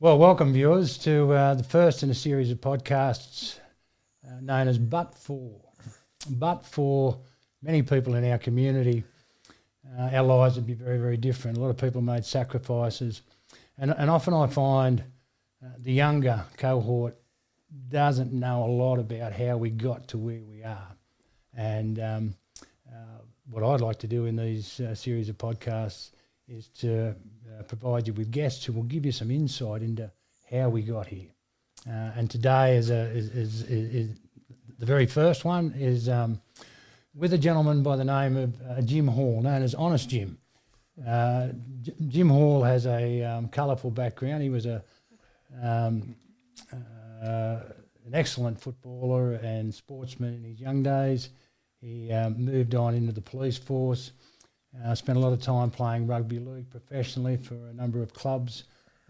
Well, welcome viewers to the first in a series of podcasts known as But For. But for many people in our community, our lives would be very, very different. A lot of people made sacrifices. And often I find the younger cohort doesn't know a lot about how we got to where we are. And what I'd like to do in these series of podcasts is to provide you with guests who will give you some insight into how we got here. And today is the very first one is with a gentleman by the name of Jim Hall, known as Honest Jim. Jim Hall has a colourful background. He was an excellent footballer and sportsman in his young days. He moved on into the police force. Spent a lot of time playing rugby league professionally for a number of clubs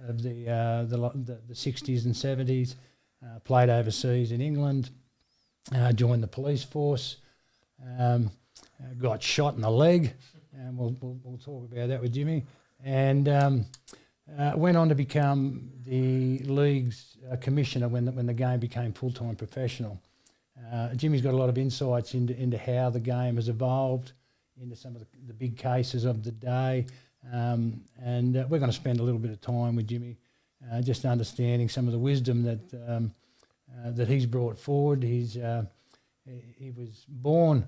of the 60s and 70s. Played overseas in England. Joined the police force. Got shot in the leg, and we'll talk about that with Jimmy. And went on to become the league's commissioner when the game became full-time professional. Jimmy's got a lot of insights into how the game has evolved, into some of the big cases of the day, and we're going to spend a little bit of time with Jimmy just understanding some of the wisdom that he's brought forward. He was born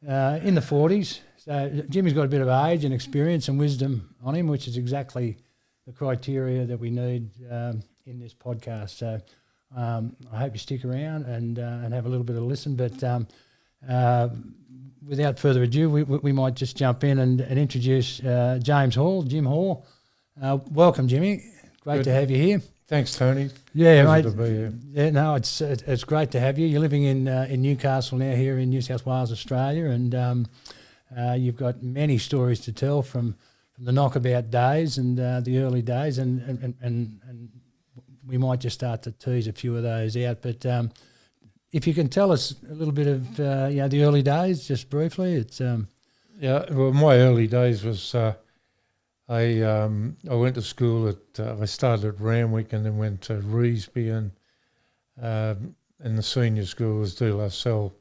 in the 40s, so Jimmy's got a bit of age and experience and wisdom on him, which is exactly the criteria that we need in this podcast. So I hope you stick around and have a little bit of a listen, but without further ado, we might just jump in and introduce Jim Hall. Welcome, Jimmy. Great to have you here. Thanks, Tony. Yeah, Pleasure mate. to be here. Yeah, no, it's great to have you. You're living in Newcastle now, here in New South Wales, Australia, and you've got many stories to tell from the knockabout days and the early days, and we might just start to tease a few of those out, but. If you can tell us a little bit of the early days, just briefly, it's Yeah, well, my early days was I went to school I started at Ramwick and then went to Revesby, and the senior school was De La Salle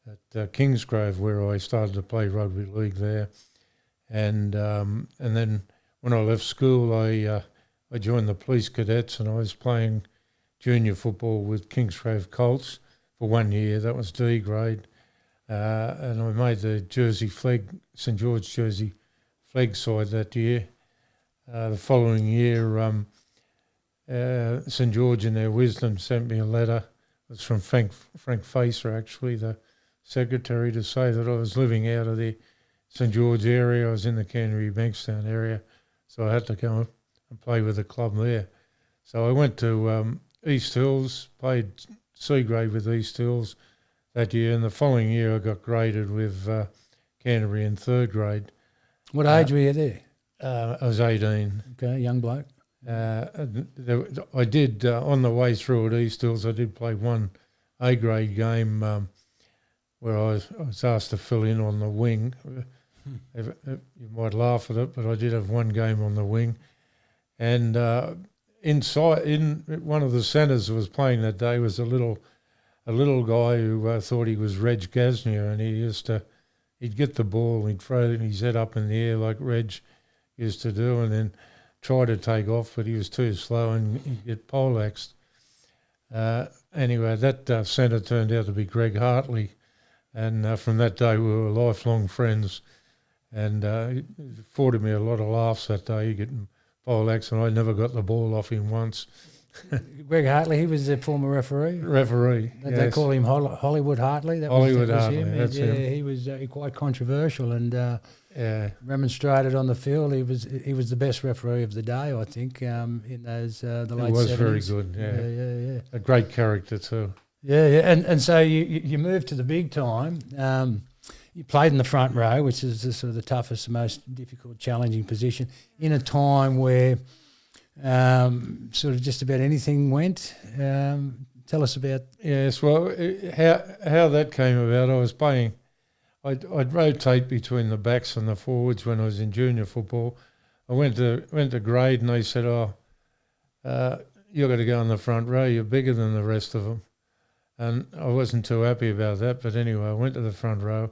at Kingsgrove, where I started to play rugby league there, and then when I left school, I joined the police cadets, and I was playing junior football with Kingsgrove Colts for 1 year. That was D grade, and I made the Jersey flag, St George Jersey flag side that year. The following year, St George in their wisdom sent me a letter. It was from Frank Facer, actually, the secretary, to say that I was living out of the St George area. I was in the Canterbury Bankstown area, so I had to go and play with the club there. So I went to East Hills, played C grade with East Hills that year, and the following year I got graded with Canterbury in third grade. What age were you there? I was 18. Okay, young bloke. I did, on the way through at East Hills, I did play one A grade game where I was asked to fill in on the wing. You might laugh at it, but I did have one game on the wing. And inside, in one of the centres who was playing that day was a little guy who thought he was Reg Gasnier, and he'd get the ball, he'd throw his head up in the air like Reg used to do, and then try to take off, but he was too slow and he'd get poleaxed. Anyway, that centre turned out to be Greg Hartley, and from that day we were lifelong friends, and it afforded me a lot of laughs that day, getting poleaxed, and I never got the ball off him once. Greg Hartley, he was a former referee. They yes. call him Hollywood Hartley. Hollywood Hartley, that's him. He was quite controversial and remonstrated on the field. He was the best referee of the day, I think, in those the late 70s. He was 70s. Very good. Yeah. A great character too. Yeah. And so you moved to the big time. You played in the front row, which is sort of the toughest, the most difficult, challenging position, in a time where sort of just about anything went. Tell us about... Yes, well, how that came about, I was playing... I'd rotate between the backs and the forwards when I was in junior football. I went to grade and they said, you've got to go in the front row. You're bigger than the rest of them. And I wasn't too happy about that. But anyway, I went to the front row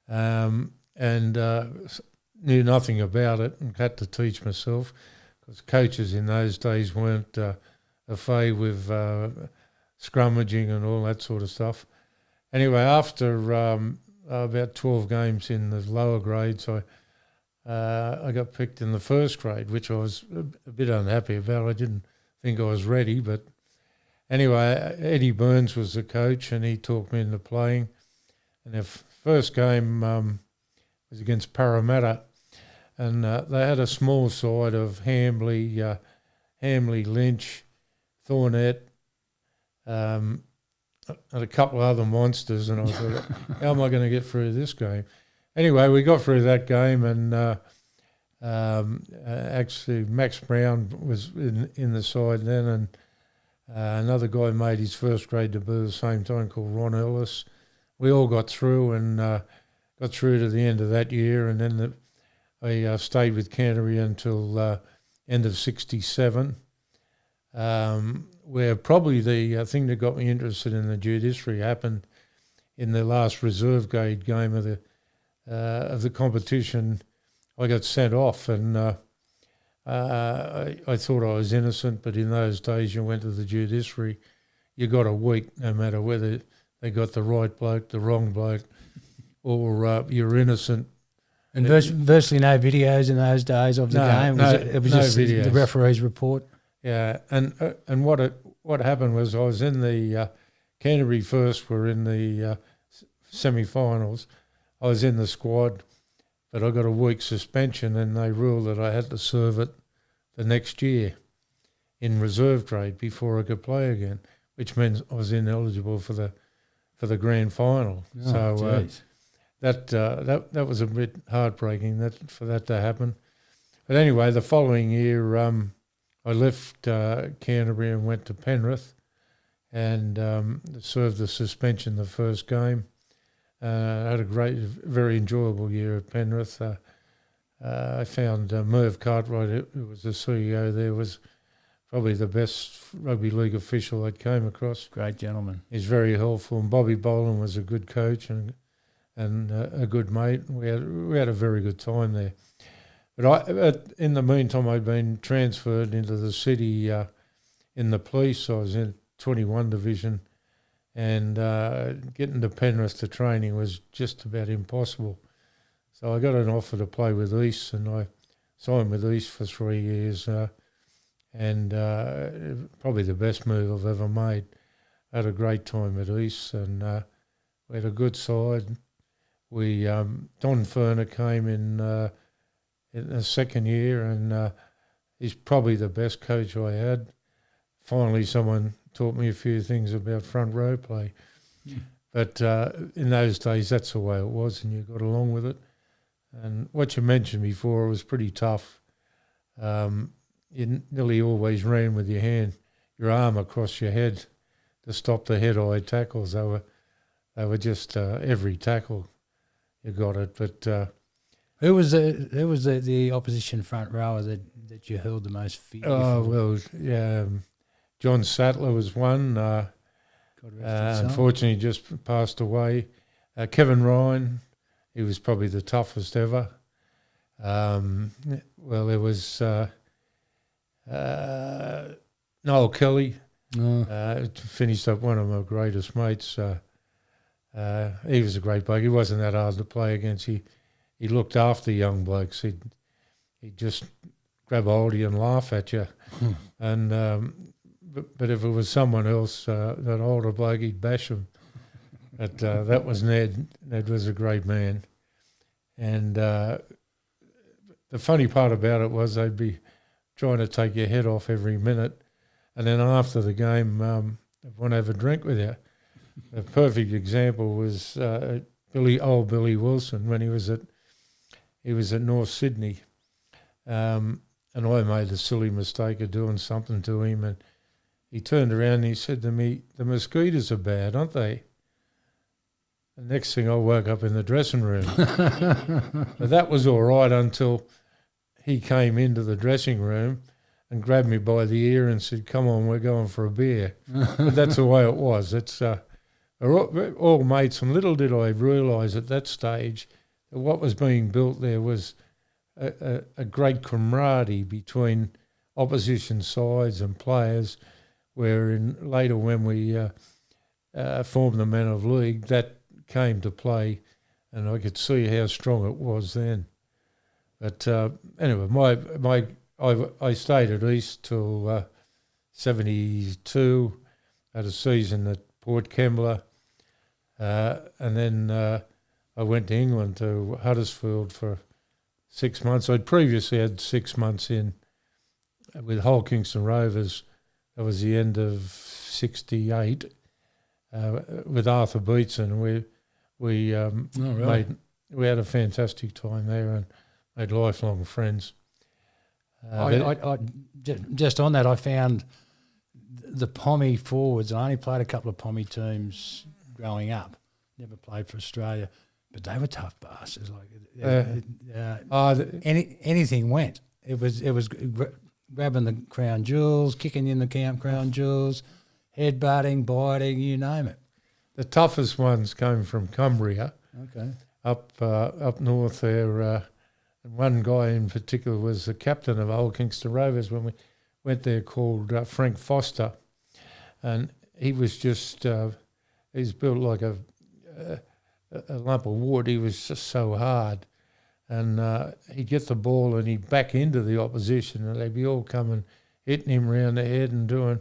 and knew nothing about it and had to teach myself because coaches in those days weren't au fait with scrummaging and all that sort of stuff. Anyway, after about 12 games in the lower grades, I got picked in the first grade, which I was a bit unhappy about. I didn't think I was ready, but anyway, Eddie Burns was the coach and he talked me into playing. And the first game was against Parramatta, and they had a small side of Hamley, Lynch, Thornett, and a couple of other monsters, and I thought, how am I going to get through this game? Anyway, we got through that game, and actually Max Brown was in the side then, and another guy made his first grade debut at the same time called Ron Ellis. We all got through and got through to the end of that year, and then I stayed with Canterbury until end of '67. Where probably the thing that got me interested in the judiciary happened in the last reserve grade game of the competition. I got sent off, and I thought I was innocent, but in those days you went to the judiciary, you got a week, no matter whether they got the right bloke, the wrong bloke, or you're innocent. And virtually no videos in those days of the game. It was just videos. The referee's report. Yeah, and what happened was I was in the Canterbury first were in the semi-finals. I was in the squad, but I got a week's suspension, and they ruled that I had to serve it the next year in reserve grade before I could play again, which meant I was ineligible for the grand final. Oh, so that was a bit heartbreaking for that to happen. But anyway, the following year, I left Canterbury and went to Penrith and served the suspension the first game. I had a very enjoyable year at Penrith. I found Merv Cartwright, who was the CEO there, was probably the best rugby league official I came across. Great gentleman. He's very helpful. And Bobby Boland was a good coach and a good mate. We had a very good time there. But in the meantime, I'd been transferred into the city in the police. I was in 21 Division, and getting to Penrith to training was just about impossible. So I got an offer to play with East, and I signed with East for 3 years, and probably the best move I've ever made. I had a great time at East, and we had a good side. Don Ferner came in the second year, and he's probably the best coach I had. Finally, someone taught me a few things about front row play. But in those days, that's the way it was, and you got along with it. And what you mentioned before, it was pretty tough. You nearly always ran with your arm across your head to stop the head-eye tackles. They were just every tackle you got it. But who was the opposition front rower that you held the most fear for? Oh well, yeah, John Sattler was one. Unfortunately, just passed away. Kevin Ryan, he was probably the toughest ever. Well, there was Noel Kelly. Finished up one of my greatest mates. He was a great bloke. He wasn't that hard to play against. He looked after young blokes. He'd just grab hold of you and laugh at you. And but if it was someone else, that older bloke, he'd bash him. But that was Ned. Ned was a great man. And the funny part about it was they'd be trying to take your head off every minute. And then after the game, they'd want to have a drink with you. A perfect example was Billy Wilson when he was at North Sydney, and I made the silly mistake of doing something to him, and he turned around and he said to me, "The mosquitoes are bad, aren't they?" The next thing I woke up in the dressing room. But that was all right until he came into the dressing room and grabbed me by the ear and said, "Come on, we're going for a beer." But that's the way it was. It's we're all mates, and little did I realise at that stage that what was being built there was a great camaraderie between opposition sides and players, where later when we formed the Men of League, that came to play, and I could see how strong it was then. But anyway, I stayed at East till 72, had a season at Port Kembla, and then I went to England to Huddersfield for 6 months. I'd previously had 6 months in with Hull Kingston Rovers. That was the end of '68 with Arthur Beetson. We had a fantastic time there and made lifelong friends. Just on that, I found the Pommy forwards. I only played a couple of Pommy teams growing up. Never played for Australia, but they were tough bastards. Anything went. It was grabbing the crown jewels, kicking in the camp crown jewels, headbutting, biting, you name it. The toughest ones came from Cumbria. Okay. Up north there. And one guy in particular was the captain of Old Kingston Rovers when we went there, called Frank Foster. And he was just, he's built like a lump of wood. He was just so hard. And he'd get the ball and he'd back into the opposition and they'd be all coming, hitting him around the head and doing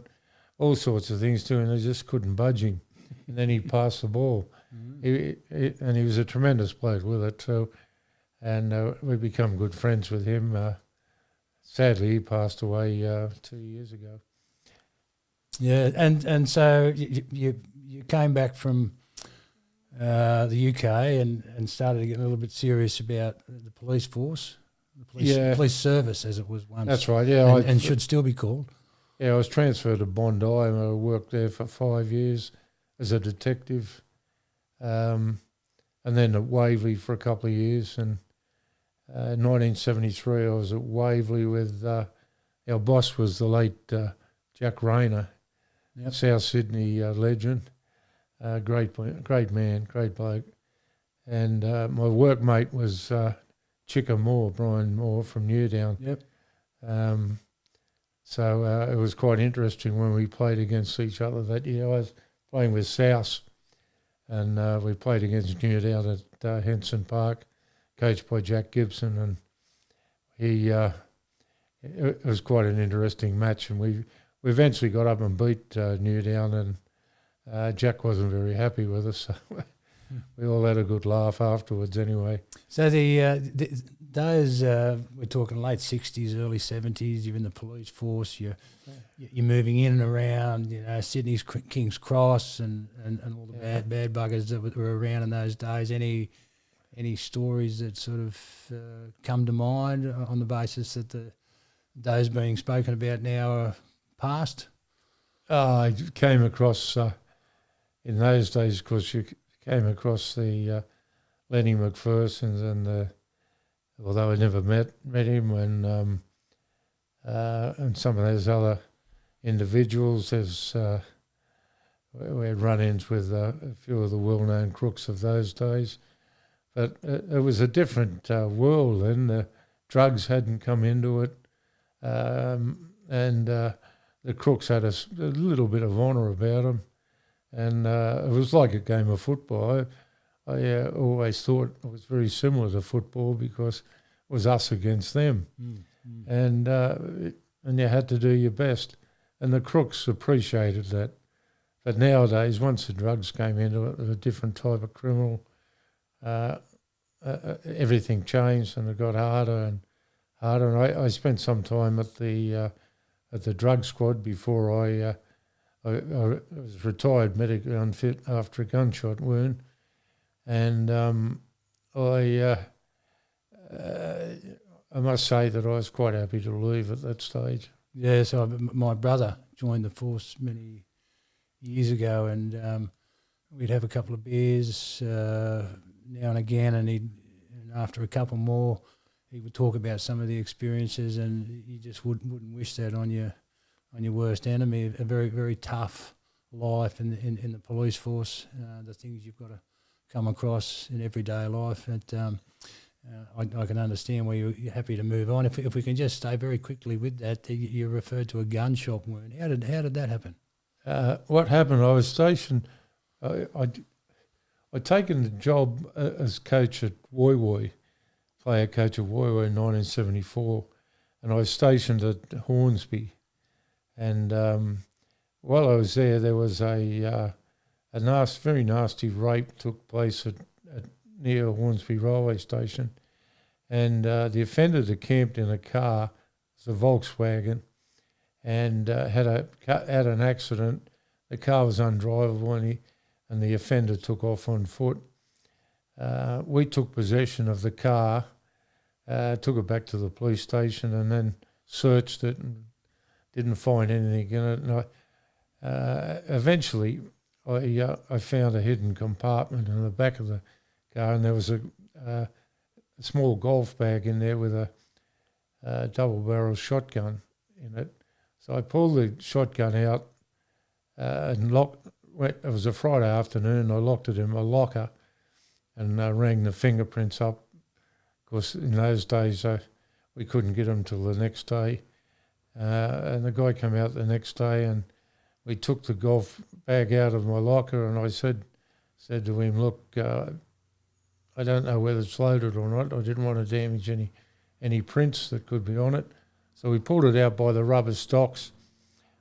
all sorts of things to him. They just couldn't budge him. And then he'd pass the ball. Mm-hmm. And he was a tremendous bloke with it too. And we become good friends with him. Sadly, he passed away 2 years ago. Yeah, and so you came back from the UK and started to get a little bit serious about the police force, the police service as it was once. That's right, yeah. And should still be called. Yeah, I was transferred to Bondi and I worked there for 5 years as a detective, and then at Waverley for a couple of years. And in 1973 I was at Waverley with, our boss was the late Jack Rayner, South Sydney legend. Great man, great bloke. And my workmate was Brian Moore from Newdown. Yep. So it was quite interesting when we played against each other that year. I was playing with South, and we played against Newdown at Henson Park, coached by Jack Gibson, and it was quite an interesting match. And we eventually got up and beat Newdown, and Jack wasn't very happy with us. So we all had a good laugh afterwards anyway. So those we're talking late 60s, early 70s, you're in the police force, you're moving in and around, Sydney's King's Cross and all the bad buggers that were around in those days. Any stories that sort of come to mind on the basis that those being spoken about now are past? I came across... in those days, of course, you came across the Lenny McPhersons and although I never met him, and some of those other individuals. We had run-ins with a few of the well-known crooks of those days, but it was a different world then. The drugs hadn't come into it, and the crooks had a little bit of honour about them. And it was like a game of football. I always thought it was very similar to football because it was us against them. And you had to do your best. And the crooks appreciated that. But nowadays, once the drugs came into it, a different type of criminal, everything changed and it got harder and harder. And I spent some time at the drug squad before I was retired medically unfit after a gunshot wound, and I must say that I was quite happy to leave at that stage. Yeah, so my brother joined the force many years ago, and we'd have a couple of beers now and again, and after a couple more, he would talk about some of the experiences, and you just wouldn't wish that on your worst enemy. A very, very tough life in the police force. The things you've got to come across in everyday life. I can understand why you're happy to move on. If we can just stay very quickly with that, you referred to a gunshot wound. How did that happen? What happened? I was stationed. I'd taken the job as coach at Woy Woy, player coach at Woy Woy in 1974, and I was stationed at Hornsby. And while I was there was a very nasty rape took place at near Hornsby railway station, and the offender decamped in a car, it was a Volkswagen, and had an accident. The car was undrivable, and the offender took off on foot. We took possession of the car, took it back to the police station, and then searched it and didn't find anything in it. And eventually, I found a hidden compartment in the back of the car, and there was a small golf bag in there with a double-barrel shotgun in it. So I pulled the shotgun out and it was a Friday afternoon. I locked it in my locker and rang the fingerprints up. Of course, in those days, we couldn't get them till the next day. And the guy came out the next day, and we took the golf bag out of my locker, and I said to him, look, I don't know whether it's loaded or not. I didn't want to damage any prints that could be on it. So we pulled it out by the rubber stocks,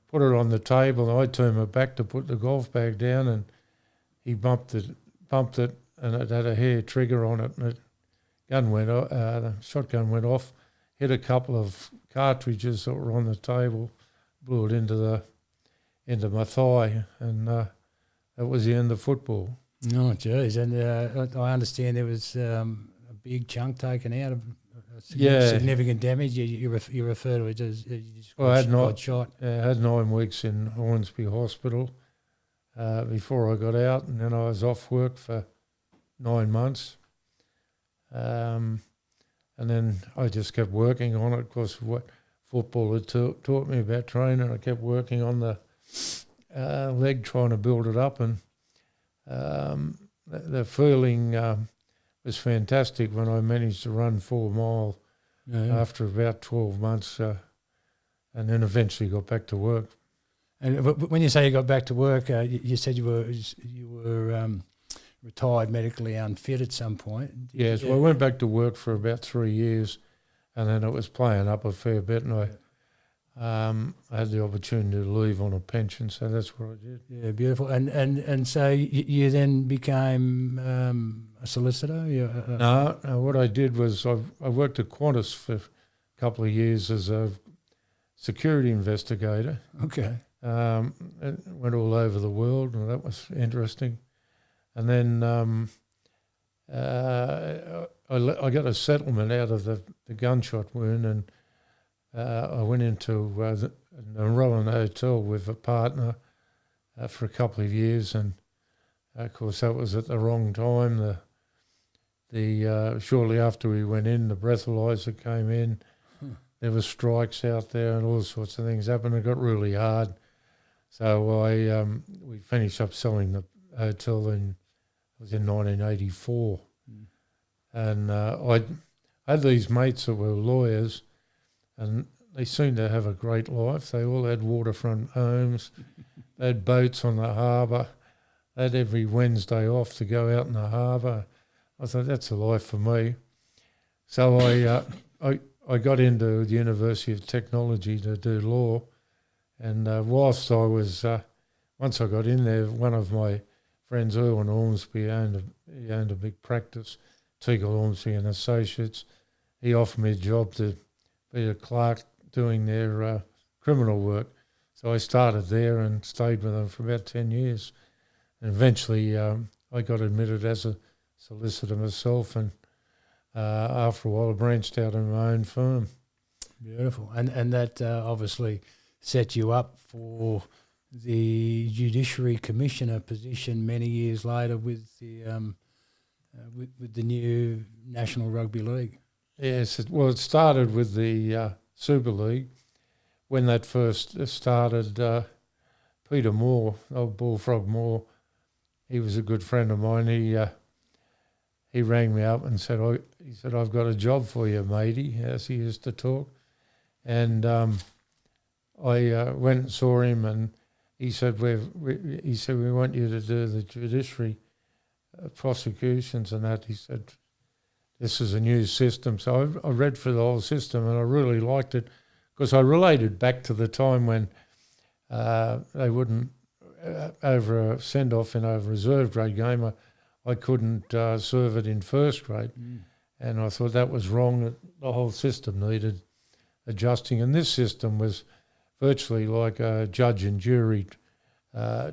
put it on the table, and I turned my back to put the golf bag down, and he bumped it, and it had a hair trigger on it, and the shotgun went off, hit a couple of cartridges that were on the table, blew it into my thigh, and that was the end of football. Oh, geez. And I understand there was a big chunk taken out of significant damage. You refer to it as you just got shot. I had 9 weeks in Hornsby Hospital before I got out, and then I was off work for 9 months. And then I just kept working on it. Of course, what football had taught me about training, I kept working on the leg, trying to build it up, and the feeling was fantastic when I managed to run 4 mile after about 12 months, and then eventually got back to work. And when you say you got back to work, you said you were retired medically unfit at some point. Yes, well, I went back to work for about 3 years, and then it was playing up a fair bit, and I had the opportunity to leave on a pension, so that's what I did. Yeah, beautiful. And so you then became a solicitor? No, what I did was I worked at Qantas for a couple of years as a security investigator. Okay. Went all over the world, and that was interesting. And then I got a settlement out of the gunshot wound, and I went into an NRL hotel with a partner for a couple of years, and of course that was at the wrong time. The shortly after we went in, the breathalyzer came in. There were strikes out there, and all sorts of things happened. It got really hard, so we finished up selling the hotel in 1984, and I had these mates that were lawyers, and they seemed to have a great life. They all had waterfront homes. They had boats on the harbour. They had every Wednesday off to go out in the harbour. I thought, that's a life for me. So I got into the University of Technology to do law, and whilst I was, once I got in there, one of my friends, Erwin Ormsby, owned a big practice, Teagle Ormsby and Associates. He offered me a job to be a clerk doing their criminal work. So I started there and stayed with them for about 10 years. And eventually I got admitted as a solicitor myself, and after a while I branched out on my own firm. Beautiful. And that obviously set you up for the Judiciary Commissioner position many years later with the new National Rugby League. Yes, it started with the Super League. When that first started, Peter Moore, old Bullfrog Moore, he was a good friend of mine. He rang me up and said, he said, I've got a job for you, matey, as he used to talk. And I went and saw him, and he said, we want you to do the judiciary prosecutions and that. He said, this is a new system. So I read through the whole system, and I really liked it because I related back to the time when they wouldn't, over a send-off in a reserve grade game, I couldn't serve it in first grade. And I thought that was wrong, that the whole system needed adjusting. And this system was virtually like a judge and jury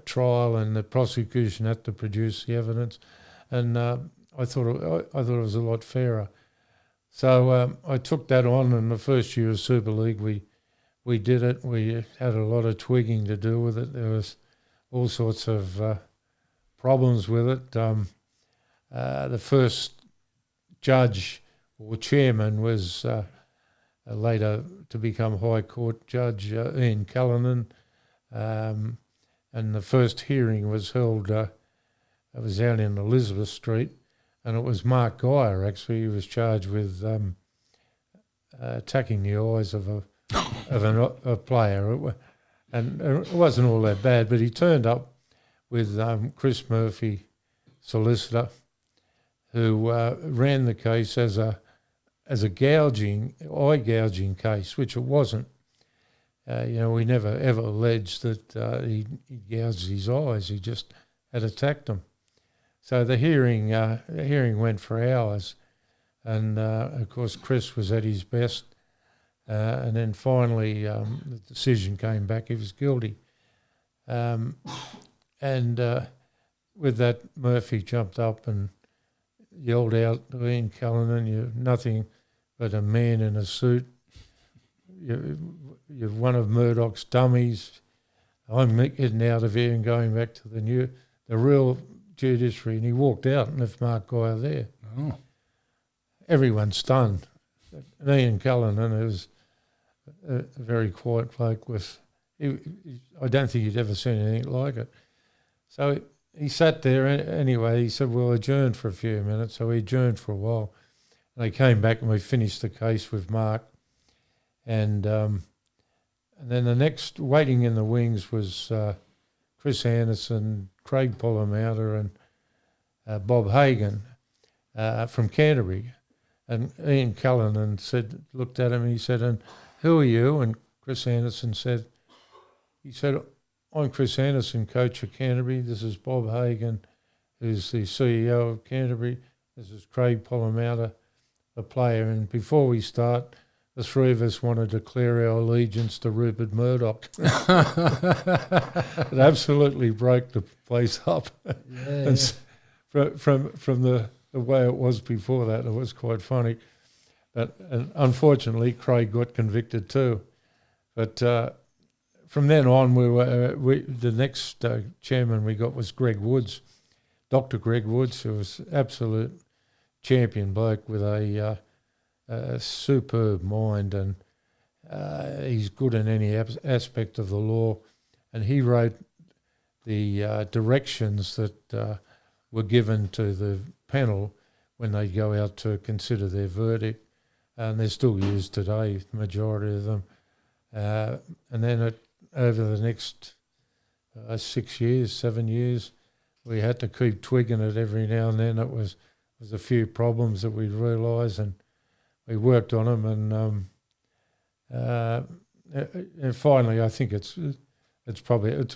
trial, and the prosecution had to produce the evidence. And I thought it was a lot fairer. So I took that on, and the first year of Super League we did it. We had a lot of twigging to do with it. There was all sorts of problems with it. The first judge or chairman was later to become High Court Judge Ian Callanan, and the first hearing was held, it was out in Elizabeth Street, and it was Mark Geyer, actually. He was charged with attacking the eyes of a player. And it wasn't all that bad, but he turned up with Chris Murphy, solicitor, who ran the case as a eye gouging case, which it wasn't. We never ever alleged that he gouged his eyes. He just had attacked them. So the hearing went for hours, and of course Chris was at his best. And then finally the decision came back, he was guilty. And with that, Murphy jumped up and yelled out to Ian Callanan, "You're nothing but a man in a suit. You're one of Murdoch's dummies. I'm getting out of here and going back to the real judiciary." And he walked out and left Mark Geyer there. Oh. Everyone's stunned. And Ian Callanan, who was a very quiet bloke, I don't think he'd ever seen anything like it. So he sat there anyway. He said, "We'll adjourn for a few minutes." So we adjourned for a while. And they came back and we finished the case with Mark. And then the next waiting in the wings was Chris Anderson, Craig Pollamouter and Bob Hagan from Canterbury. And Ian Callanan looked at him and he said, "And who are you?" And Chris Anderson said, "I'm Chris Anderson, coach of Canterbury. This is Bob Hagan, who's the CEO of Canterbury. This is Craig Pollamouter, the player. And before we start, the three of us want to declare our allegiance to Rupert Murdoch." It absolutely broke the place up. Yeah. And from the way it was before that, it was quite funny. But unfortunately, Craig got convicted too. But from then on, the next chairman we got was Greg Woods, Dr. Greg Woods, who was absolute champion bloke with a superb mind, and he's good in any aspect of the law. And he wrote the directions that were given to the panel when they go out to consider their verdict, and they're still used today, the majority of them. And then over the next 7 years, we had to keep twigging it every now and then. It was a few problems that we realised, and we worked on them, and finally, I think it's a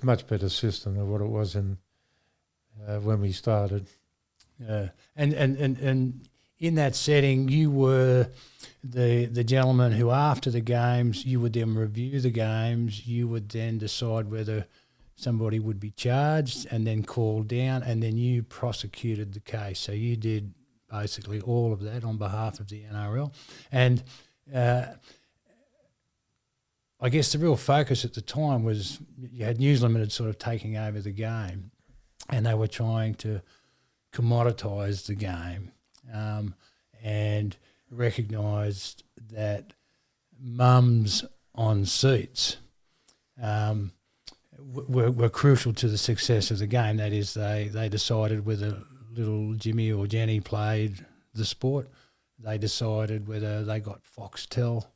much better system than what it was when we started. Yeah, and in that setting, you were the gentleman who, after the games, you would then review the games. You would then decide whether somebody would be charged and then called down, and then you prosecuted the case. So you did basically all of that on behalf of the NRL. And I guess the real focus at the time was you had News Limited sort of taking over the game, and they were trying to commoditise the game. And recognised that mums on seats were crucial to the success of the game. That is, they decided whether little Jimmy or Jenny played the sport. They decided whether they got Foxtel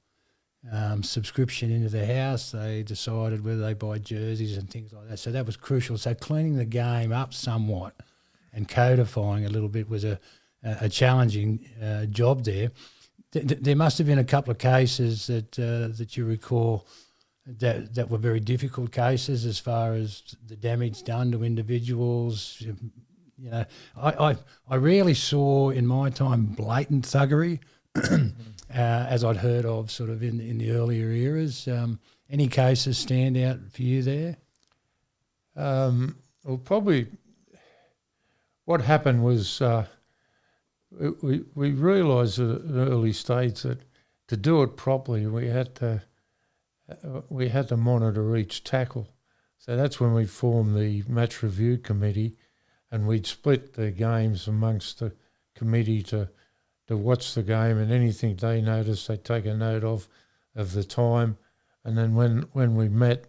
subscription into their house. They decided whether they buy jerseys and things like that. So that was crucial. So cleaning the game up somewhat and codifying a little bit was a challenging job there. There must have been a couple of cases that you recall that were very difficult cases as far as the damage done to individuals. You know, I rarely saw in my time blatant thuggery, as I'd heard of sort of in the earlier eras. Any cases stand out for you there? Well, probably what happened was we realised at an early stage that to do it properly we had to monitor each tackle. So that's when we formed the match review committee, and we'd split the games amongst the committee to watch the game, and anything they noticed they'd take a note of the time, and then when we met,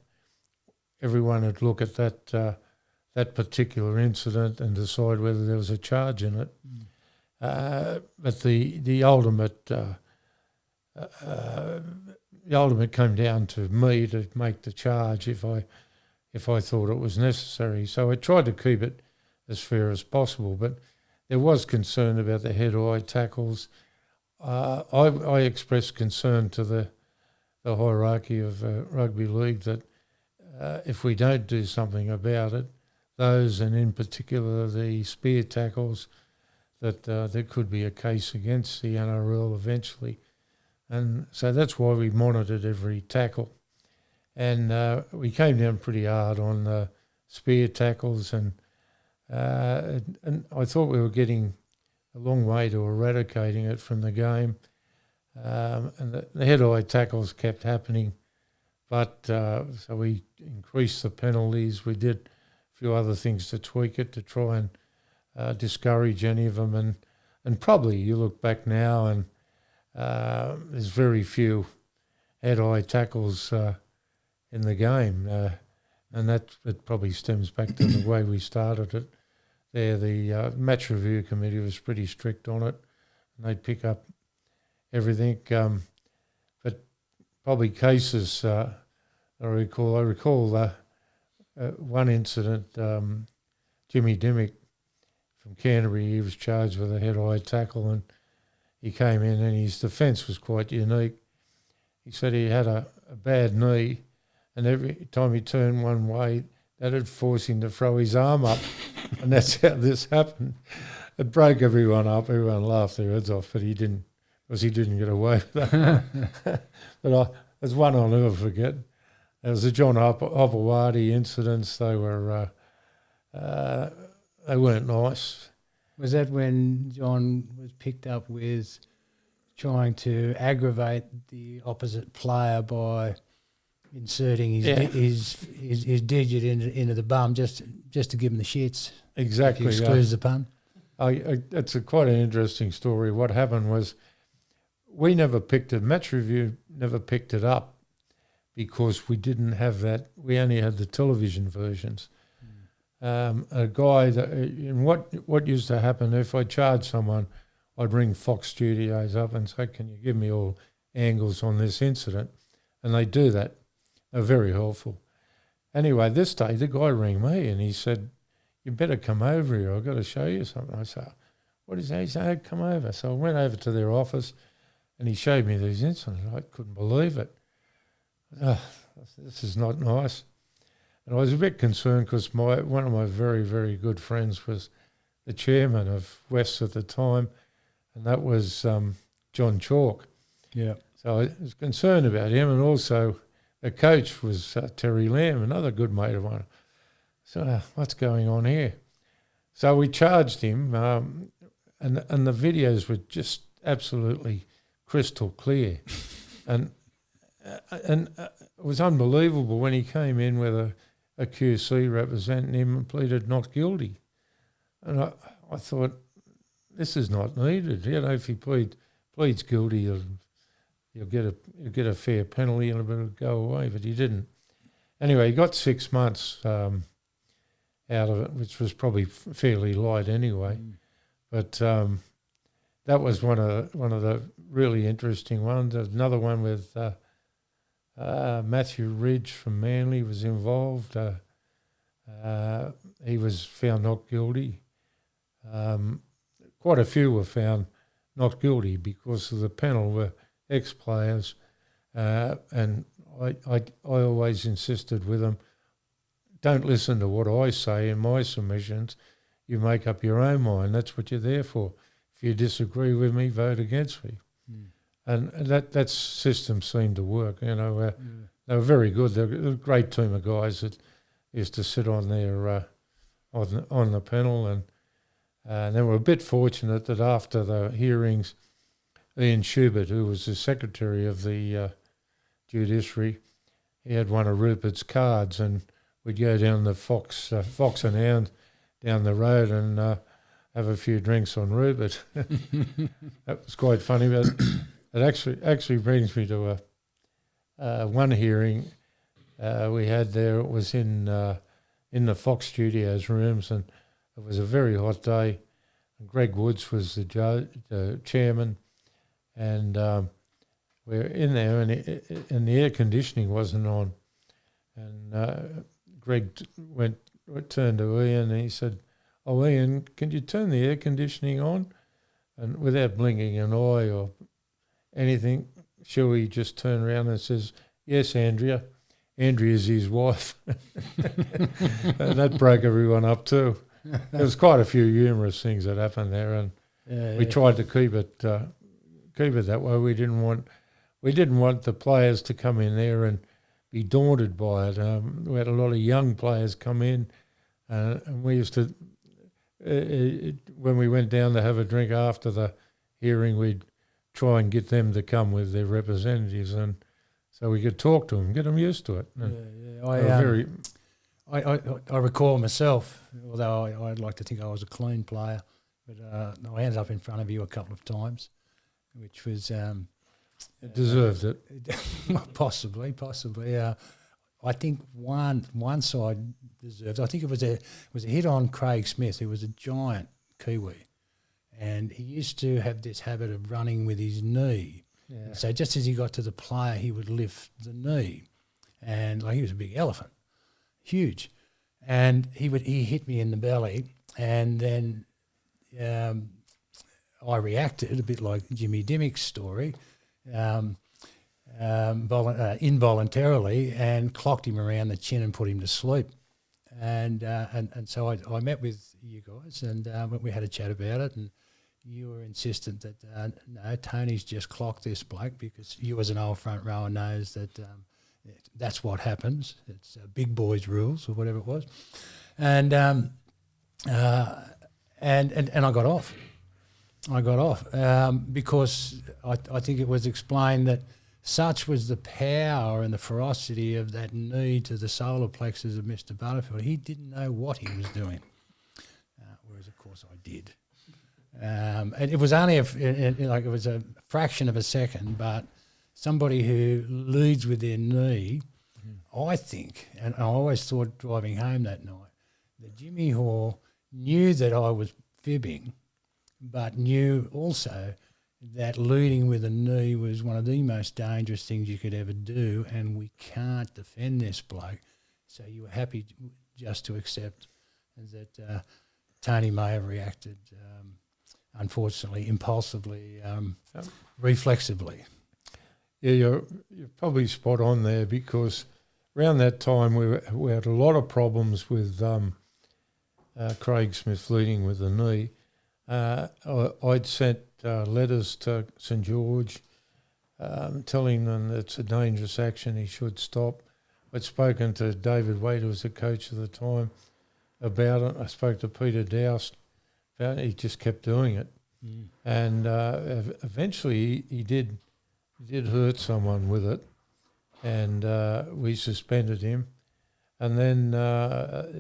everyone would look at that particular incident and decide whether there was a charge in it. But the ultimate came down to me to make the charge if I thought it was necessary. So I tried to keep it as fair as possible, but there was concern about the head-eye tackles. I expressed concern to the hierarchy of Rugby League that if we don't do something about it, those, and in particular the spear tackles, that there could be a case against the NRL eventually. And so that's why we monitored every tackle. And we came down pretty hard on the spear tackles, and I thought we were getting a long way to eradicating it from the game. And the head-eye tackles kept happening, but so we increased the penalties. We did a few other things to tweak it to try and discourage any of them. And probably you look back now and there's very few head-eye tackles in the game, and it probably stems back to the way we started it. There, the match review committee was pretty strict on it, and they'd pick up everything. But probably cases I recall one incident. Jimmy Dimmick from Canterbury, he was charged with a head-eye tackle, and he came in and his defence was quite unique. He said he had a bad knee, and every time he turned one way, that'd force him to throw his arm up, and that's how this happened. It broke everyone up. Everyone laughed their heads off, but he didn't, because he didn't get away with that. But there's one I'll never forget. There was the John Hopewadi incidents. They weren't nice. Was that when John was picked up with trying to aggravate the opposite player by inserting his digit into the bum just to give him the shits? Exactly. Excuse the pun. It's quite an interesting story. What happened was we never picked it. Match Review never picked it up because we didn't have that. We only had the television versions. A guy what used to happen, if I charged someone, I'd ring Fox Studios up and say, "Can you give me all angles on this incident?" And they do that. They're very helpful. Anyway, this day the guy rang me and he said, "You better come over here. I've got to show you something." I said, "What is that?" He said, "Oh, come over." So I went over to their office and he showed me these incidents. I couldn't believe it. This is not nice. And I was a bit concerned because one of my very, very good friends was the chairman of West at the time, and that was John Chalk. Yeah. So I was concerned about him, and also the coach was Terry Lamb, another good mate of mine. So what's going on here? So we charged him, and the videos were just absolutely crystal clear, and it was unbelievable when he came in with a QC representing him and pleaded not guilty. And I thought, this is not needed. You know, if he pleads pleads guilty, you'll get a fair penalty and it'll go away. But he didn't. Anyway, he got 6 months out of it, which was probably fairly light anyway. But that was one of the really interesting ones. There's another one with Matthew Ridge from Manly was involved. He was found not guilty. Quite a few were found not guilty because of the panel were ex-players, and I always insisted with them, don't listen to what I say in my submissions. You make up your own mind. That's what you're there for. If you disagree with me, vote against me. And that system seemed to work. You know, they were very good. They were a great team of guys that used to sit on their on the panel, and they were a bit fortunate that after the hearings, Ian Schubert, who was the secretary of the Judiciary, he had one of Rupert's cards, and we'd go down the Fox and Hound down the road and have a few drinks on Rupert. That was quite funny, but it actually brings me to one hearing we had there. It was in the Fox Studios rooms, and it was a very hot day. And Greg Woods was the chairman, and we're in there, and the air conditioning wasn't on. And Greg turned to Ian, and he said, "Oh, Ian, can you turn the air conditioning on?" And without blinking an eye or anything, Shuey just turned around and says, "Yes, Andrea. Andrea's his wife." And that broke everyone up too. There was quite a few humorous things that happened there, and we tried to keep it that way. We didn't want the players to come in there and be daunted by it. We had a lot of young players come in, and we used to, when we went down to have a drink after the hearing, we'd try and get them to come with their representatives, and so we could talk to them, get them used to it. I recall myself, although I'd like to think I was a clean player, but I ended up in front of you a couple of times, which was... it deserved it. Possibly. I think one side deserved. I think it was a hit on Craig Smith, who was a giant Kiwi, and he used to have this habit of running with his knee. Yeah. So just as he got to the player, he would lift the knee, and like he was a big elephant, huge, and he hit me in the belly, and then I reacted a bit like Jimmy Dimmick's story. Involuntarily, and clocked him around the chin and put him to sleep. And so I met with you guys, and we had a chat about it, and you were insistent that no, Tony's just clocked this bloke, because you as an old front rower knows that that's what happens. It's big boys rules or whatever it was. And I got off. Because I think it was explained that such was the power and the ferocity of that knee to the solar plexus of Mr. Butterfield. He didn't know what he was doing, whereas of course I did. And it was only it was a fraction of a second, but somebody who leads with their knee, I think, and I always thought driving home that night, that Jimmy Hall knew that I was fibbing, but knew also that leading with a knee was one of the most dangerous things you could ever do, and we can't defend this bloke. So you were happy just to accept that Tony may have reacted, unfortunately, impulsively, reflexively. Yeah, you're probably spot on there, because around that time we had a lot of problems with Craig Smith leading with the knee. I'd sent letters to St George telling them that it's a dangerous action, he should stop. I'd spoken to David Waite, who was the coach at the time, about it. I spoke to Peter Doust about it. He just kept doing it. And eventually he did hurt someone with it, and we suspended him. And then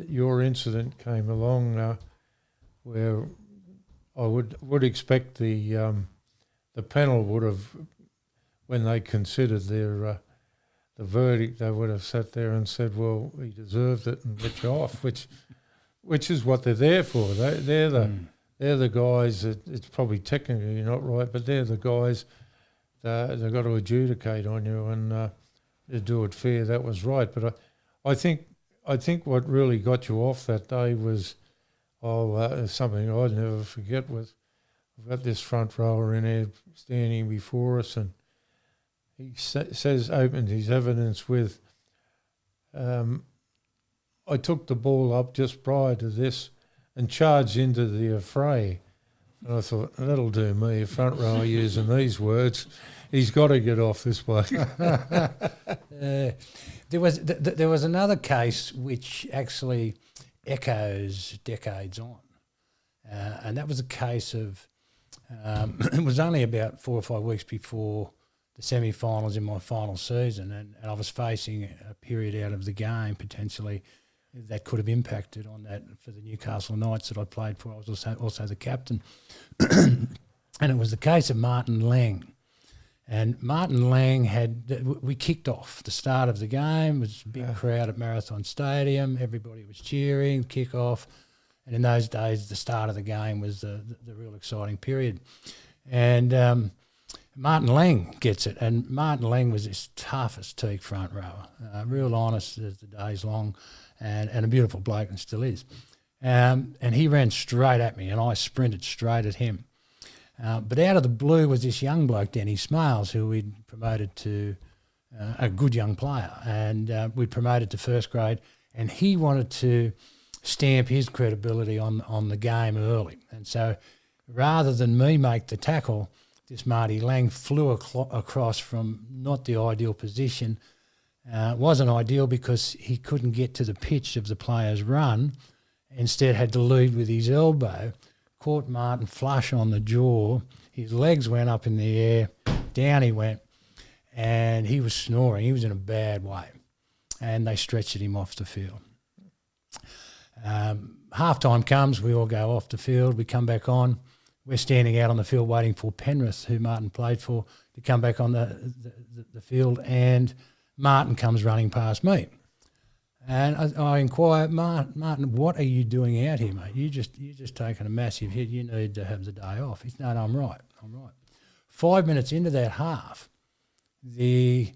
your incident came along where I would expect the the panel would have, when they considered their the verdict, they would have sat there and said, "Well, he deserved it," and let you off, which is what they're there for. They're the guys that, it's probably technically not right, but they're the guys that they've got to adjudicate on you and to do it fair. That was right, but I think what really got you off that day was something I'd never forget. Was we've got this front rower in there standing before us, and he opened his evidence with, I took the ball up just prior to this and charged into the affray. And I thought, that'll do me, a front rower using these words. He's got to get off this bloke. There was another case which actually echoes decades on, and that was a case of it was only about 4 or 5 weeks before the semi-finals in my final season, and I was facing a period out of the game potentially that could have impacted on that for the Newcastle Knights that I played for. I was also the captain, and it was the case of Martin Lang. And Martin Lang we kicked off the start of the game. It was a big crowd at Marathon Stadium. Everybody was cheering, kick off. And in those days, the start of the game was the real exciting period. And Martin Lang gets it. And Martin Lang was this tough as teak front rower, real honest as the day's long, and a beautiful bloke and still is. And he ran straight at me and I sprinted straight at him. But out of the blue was this young bloke, Denny Smales, who we'd promoted to a good young player, and we'd promoted to first grade, and he wanted to stamp his credibility on the game early. And so rather than me make the tackle, this Marty Lang flew across from not the ideal position. Wasn't ideal because he couldn't get to the pitch of the player's run, instead had to lead with his elbow, caught Martin flush on the jaw. His legs went up in the air, down he went, and he was snoring. He was in a bad way, and they stretched him off the field. Half-time comes, we all go off the field, we come back on. We're standing out on the field waiting for Penrith, who Martin played for, to come back on the field, and Martin comes running past me. And I inquire, Martin, what are you doing out here, mate? You just taken a massive hit. You need to have the day off. He said, no, I'm right. 5 minutes into that half, there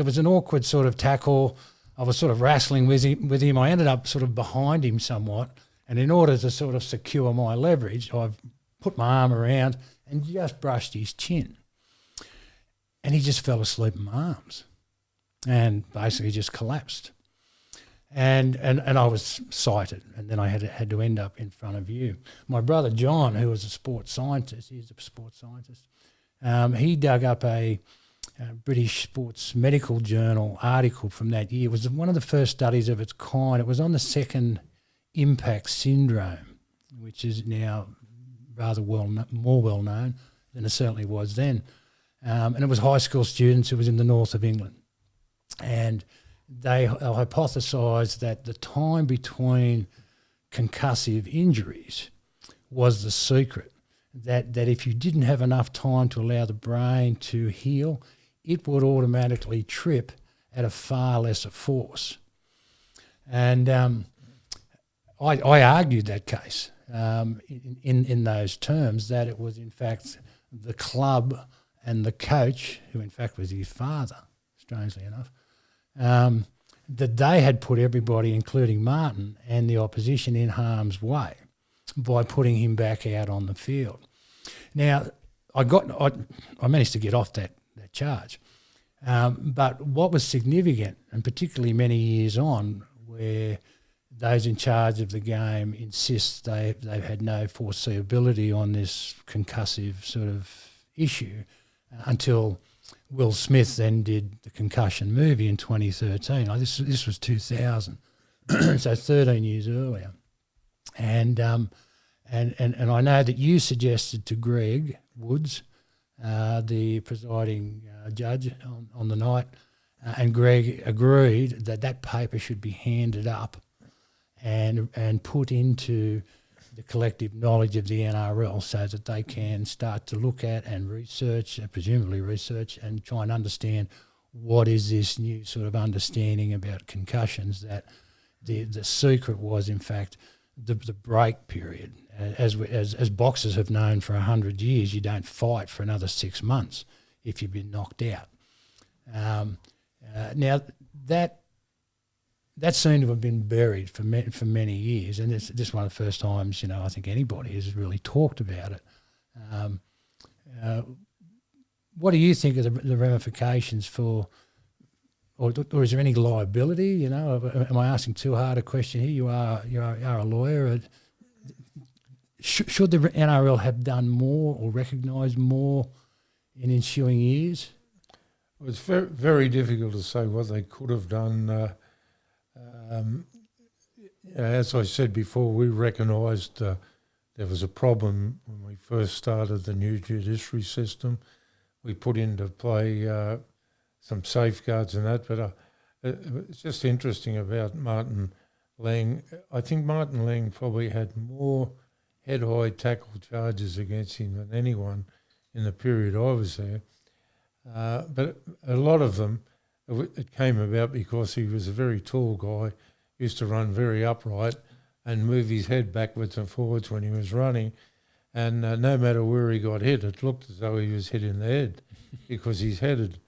was an awkward sort of tackle. I was sort of wrestling with him. I ended up sort of behind him somewhat, and in order to sort of secure my leverage, I've put my arm around and just brushed his chin. And he just fell asleep in my arms and basically just collapsed. And I was sighted, and then I had to end up in front of you. My brother John, who was a sports scientist, he's a sports scientist, he dug up a British Sports Medical Journal article from that year. It was one of the first studies of its kind. It was on the second impact syndrome, which is now rather more well known than it certainly was then. And it was high school students. It was in the north of England. And they hypothesised that the time between concussive injuries was the secret, that if you didn't have enough time to allow the brain to heal, it would automatically trip at a far lesser force. And I argued that case in those terms, that it was in fact the club and the coach, who in fact was his father, strangely enough, that they had put everybody, including Martin and the opposition, in harm's way by putting him back out on the field. Now, I managed to get off that charge. But what was significant, and particularly many years on, where those in charge of the game insist they've had no foreseeability on this concussive sort of issue until Will Smith then did the Concussion movie in 2013. This was 2000, so 13 years earlier. And I know that you suggested to Greg Woods, the presiding judge on the night, and Greg agreed that paper should be handed up and put into the collective knowledge of the NRL so that they can start to look at and research, presumably research, and try and understand what is this new sort of understanding about concussions, that the secret was, in fact, the break period. As boxers have known for 100 years, you don't fight for another 6 months if you've been knocked out. Now, that seemed to have been buried for many years, and it's just one of the first times, I think anybody has really talked about it. What do you think of the ramifications for, or is there any liability? Am I asking too hard a question here? You are a lawyer. Should the NRL have done more or recognised more in ensuing years? It's very, very difficult to say what they could have done. As I said before, we recognised there was a problem when we first started the new judiciary system. We put into play some safeguards and that, but it's just interesting about Martin Lang. I think Martin Lang probably had more head-high tackle charges against him than anyone in the period I was there. But a lot of them, it came about because he was a very tall guy, used to run very upright and move his head backwards and forwards when he was running. And no matter where he got hit, it looked as though he was hit in the head because his head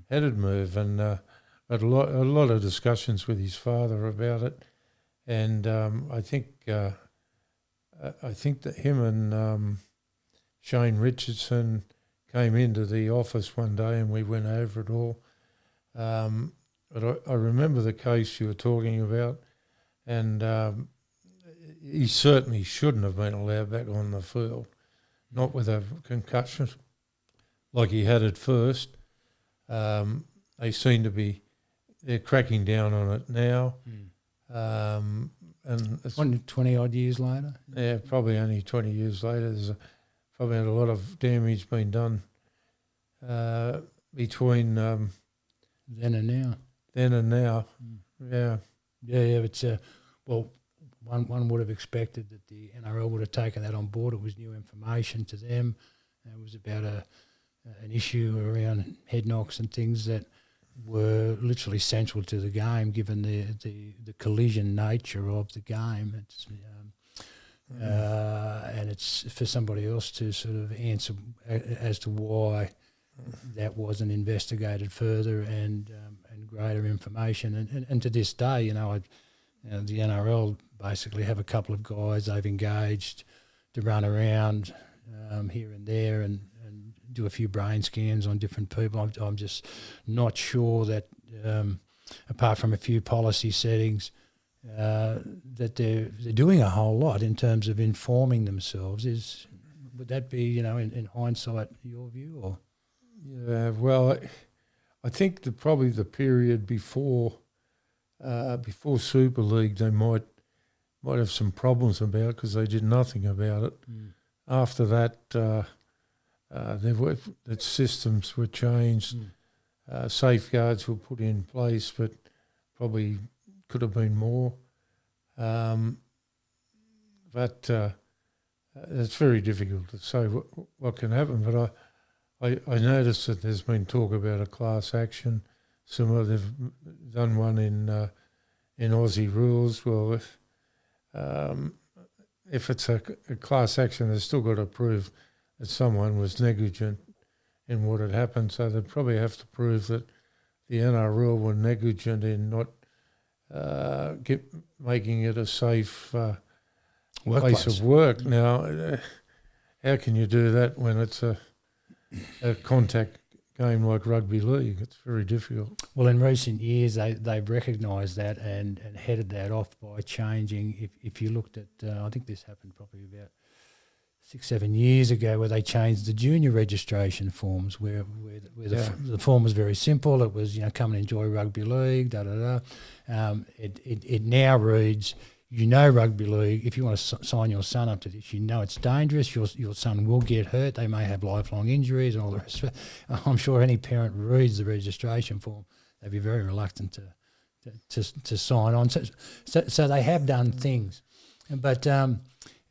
had moved. And but a lot of discussions with his father about it. And I think that him and Shane Richardson came into the office one day and we went over it all. But I remember the case you were talking about, and he certainly shouldn't have been allowed back on the field, not with a concussion like he had at first. They seem to be, they're cracking down on it now. And it's 20 odd years later? Yeah, probably only 20 years later. There's probably had a lot of damage been done between then and now. Yeah. Yeah, it's well, one would have expected that the NRL would have taken that on board. It was new information to them. It was about an issue around head knocks and things that were literally central to the game, given the collision nature of the game. It's and it's for somebody else to sort of answer as to why that wasn't investigated further and greater information. And to this day, the NRL basically have a couple of guys they've engaged to run around here and there and do a few brain scans on different people. I'm just not sure that, apart from a few policy settings, that they're doing a whole lot in terms of informing themselves. Would that be, in hindsight, your view? Or? Yeah, well, I think probably the period before Super League, they might have some problems about because they did nothing about it. After that, the systems were changed, safeguards were put in place, but probably could have been more. But it's very difficult to say what can happen. But I noticed that there's been talk about a class action. Similar, they've done one in Aussie rules. Well, if it's a class action, they've still got to prove that someone was negligent in what had happened. So they'd probably have to prove that the NRL were negligent in not making it a safe place of work. Now, how can you do that when it's a contact game like rugby league? It's very difficult. Well, in recent years, they've recognised that and headed that off by changing. If you looked at, I think this happened probably about 6-7 years ago, where they changed the junior registration forms, where the form was very simple. It was, come and enjoy rugby league, It now reads, rugby league, if you want to sign your son up to this, it's dangerous, your son will get hurt, they may have lifelong injuries and all the rest of it. I'm sure any parent reads the registration form, they'd be very reluctant to sign on. So they have done things. But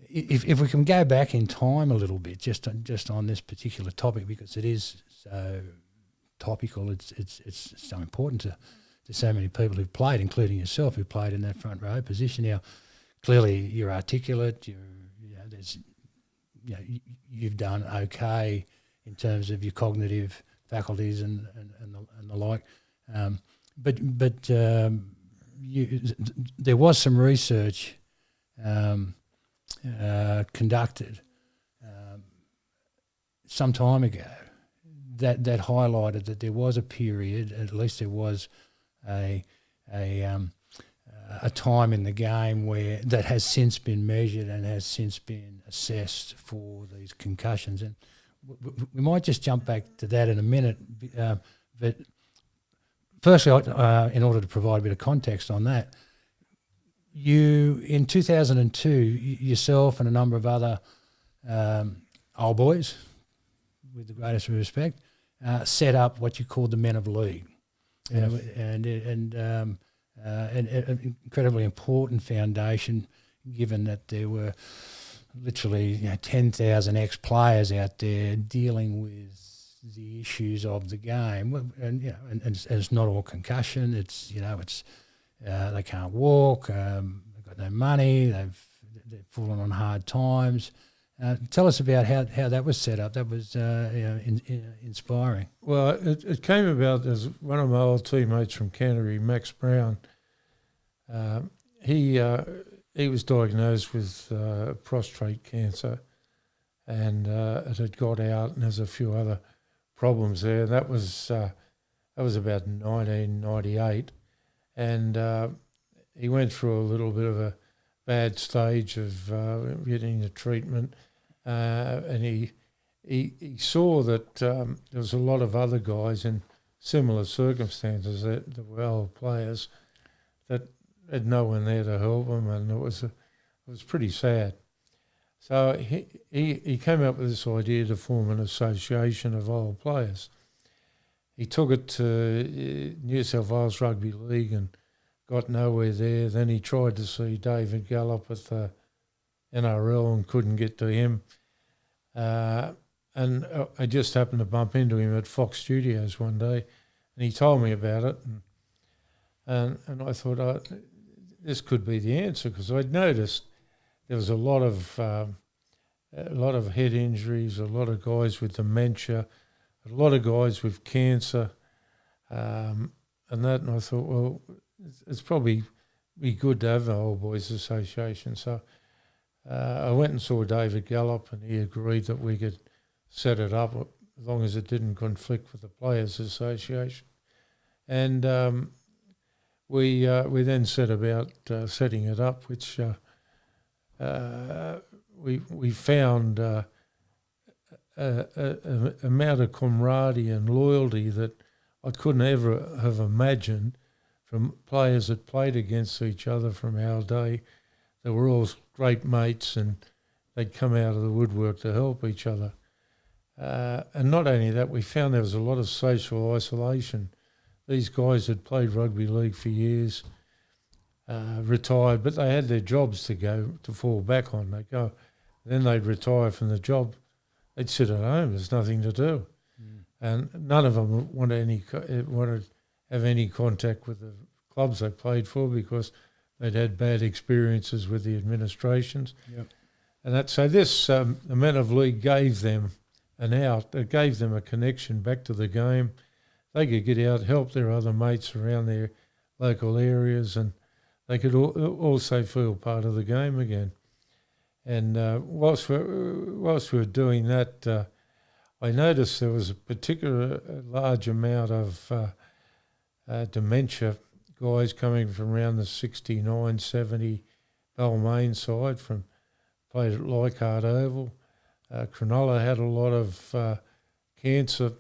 if we can go back in time a little bit, just on this particular topic, because it is so topical, it's so important to so many people who've played, including yourself, who played in that front row position. Now, clearly you're articulate. You've done okay in terms of your cognitive faculties and the like. But there was some research conducted some time ago that highlighted that there was a period, at least there was a time in the game where that has since been measured and has since been assessed for these concussions. And we might just jump back to that in a minute, but firstly, in order to provide a bit of context on that, you, in 2002, yourself and a number of other old boys, with the greatest respect, set up what you called the Men of League. Yes. And an incredibly important foundation, given that there were literally 10,000 ex-players out there dealing with the issues of the game, and it's not all concussion. It's they can't walk, they've got no money, they've fallen on hard times. Tell us about how that was set up. That was inspiring. Well, it came about as one of my old teammates from Canterbury, Max Brown. He was diagnosed with prostate cancer, and it had got out, and there's a few other problems there. That was about 1998, and he went through a little bit of a bad stage of getting the treatment, and he saw that there was a lot of other guys in similar circumstances that were old players that had no one there to help him, and it was pretty sad. So he came up with this idea to form an association of old players. He took it to New South Wales Rugby League and got nowhere there. Then he tried to see David Gallop at the NRL and couldn't get to him. And I just happened to bump into him at Fox Studios one day, and he told me about it. And I thought, this could be the answer, because I'd noticed there was a lot of head injuries, a lot of guys with dementia, a lot of guys with cancer, and I thought, well, it's probably be good to have an old boys association. So I went and saw David Gallop, and he agreed that we could set it up as long as it didn't conflict with the Players Association. And we then set about setting it up, which we found an amount of camaraderie and loyalty that I couldn't ever have imagined from players that played against each other from our day. They were all great mates, and they'd come out of the woodwork to help each other. And not only that, we found there was a lot of social isolation. These guys had played rugby league for years, retired, but they had their jobs to fall back on. They'd go, then they'd retire from the job. They'd sit at home. There's nothing to do, and none of them wanted to have any contact with the clubs they played for, because they'd had bad experiences with the administrations. Yep. And so this, the Men of League gave them an out. It gave them a connection back to the game. They could get out, help their other mates around their local areas, and they could also feel part of the game again. And whilst we were doing that, I noticed there was a particular large amount of dementia guys coming from around the 69, 70 Balmain side, played at Leichhardt Oval. Cronulla had a lot of cancer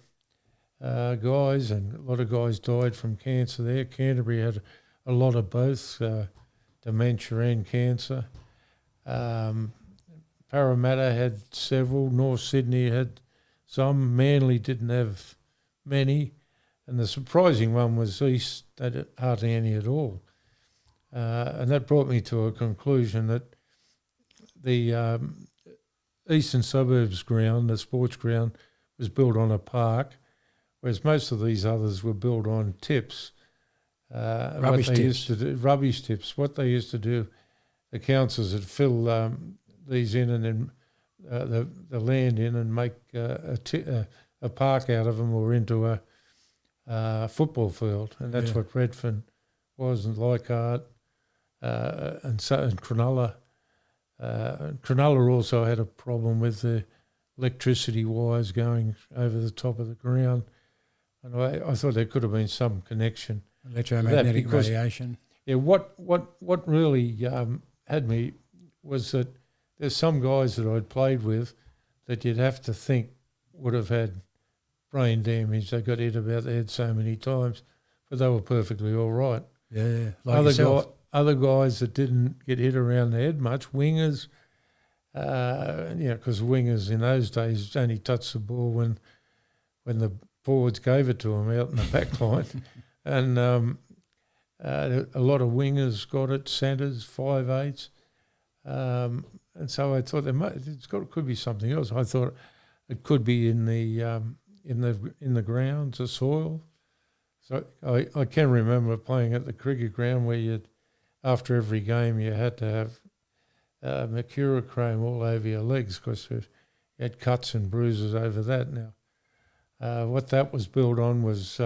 guys, and a lot of guys died from cancer there. Canterbury had a lot of both, dementia and cancer. Parramatta had several. North Sydney had some. Manly didn't have many. And the surprising one was East, they had hardly any at all. And that brought me to a conclusion that the Eastern Suburbs ground, the sports ground, was built on a park, whereas most of these others were built on tips. Rubbish tips. Rubbish tips. What they used to do, the councils would fill these in and then the land in and make a park out of them or into a football field, and that's what Redfern was, and Leichhardt and Cronulla. Cronulla also had a problem with the electricity wires going over the top of the ground, and I thought there could have been some connection. Electromagnetic radiation. Yeah, what really had me was that there's some guys that I'd played with that you'd have to think would have had brain damage. They got hit about the head so many times, but they were perfectly all right. Yeah, like yourself. Other guys that didn't get hit around the head much, wingers, because wingers in those days only touched the ball when the forwards gave it to them out in the back line. And a lot of wingers got it, centres, 5/8s. And so I thought could be something else. I thought it could be in the grounds, the soil. So I can remember playing at the cricket ground where after every game you had to have mercurochrome all over your legs because you had cuts and bruises over that. Now, what that was built on was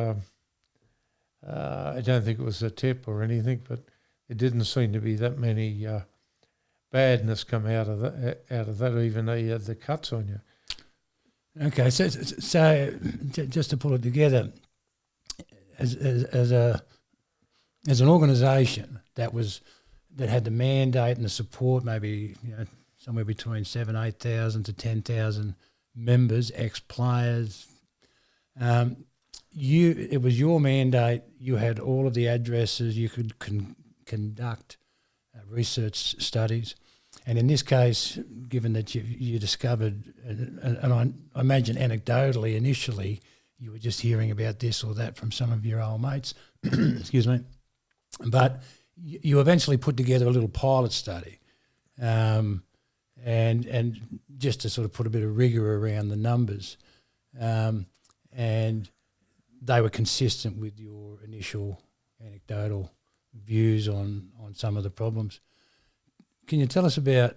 I don't think it was a tip or anything, but it didn't seem to be that many badness come out of that, even though you had the cuts on you. Okay, so just to pull it together, as an organisation that had the mandate and the support, maybe somewhere between 8,000 to 10,000 members, ex-players. It was your mandate. You had all of the addresses. You could conduct research studies, and in this case, given that you discovered, and I imagine anecdotally initially, you were just hearing about this or that from some of your old mates. Excuse me, but you eventually put together a little pilot study, and just to sort of put a bit of rigour around the numbers, and they were consistent with your initial anecdotal views on some of the problems. Can you tell us about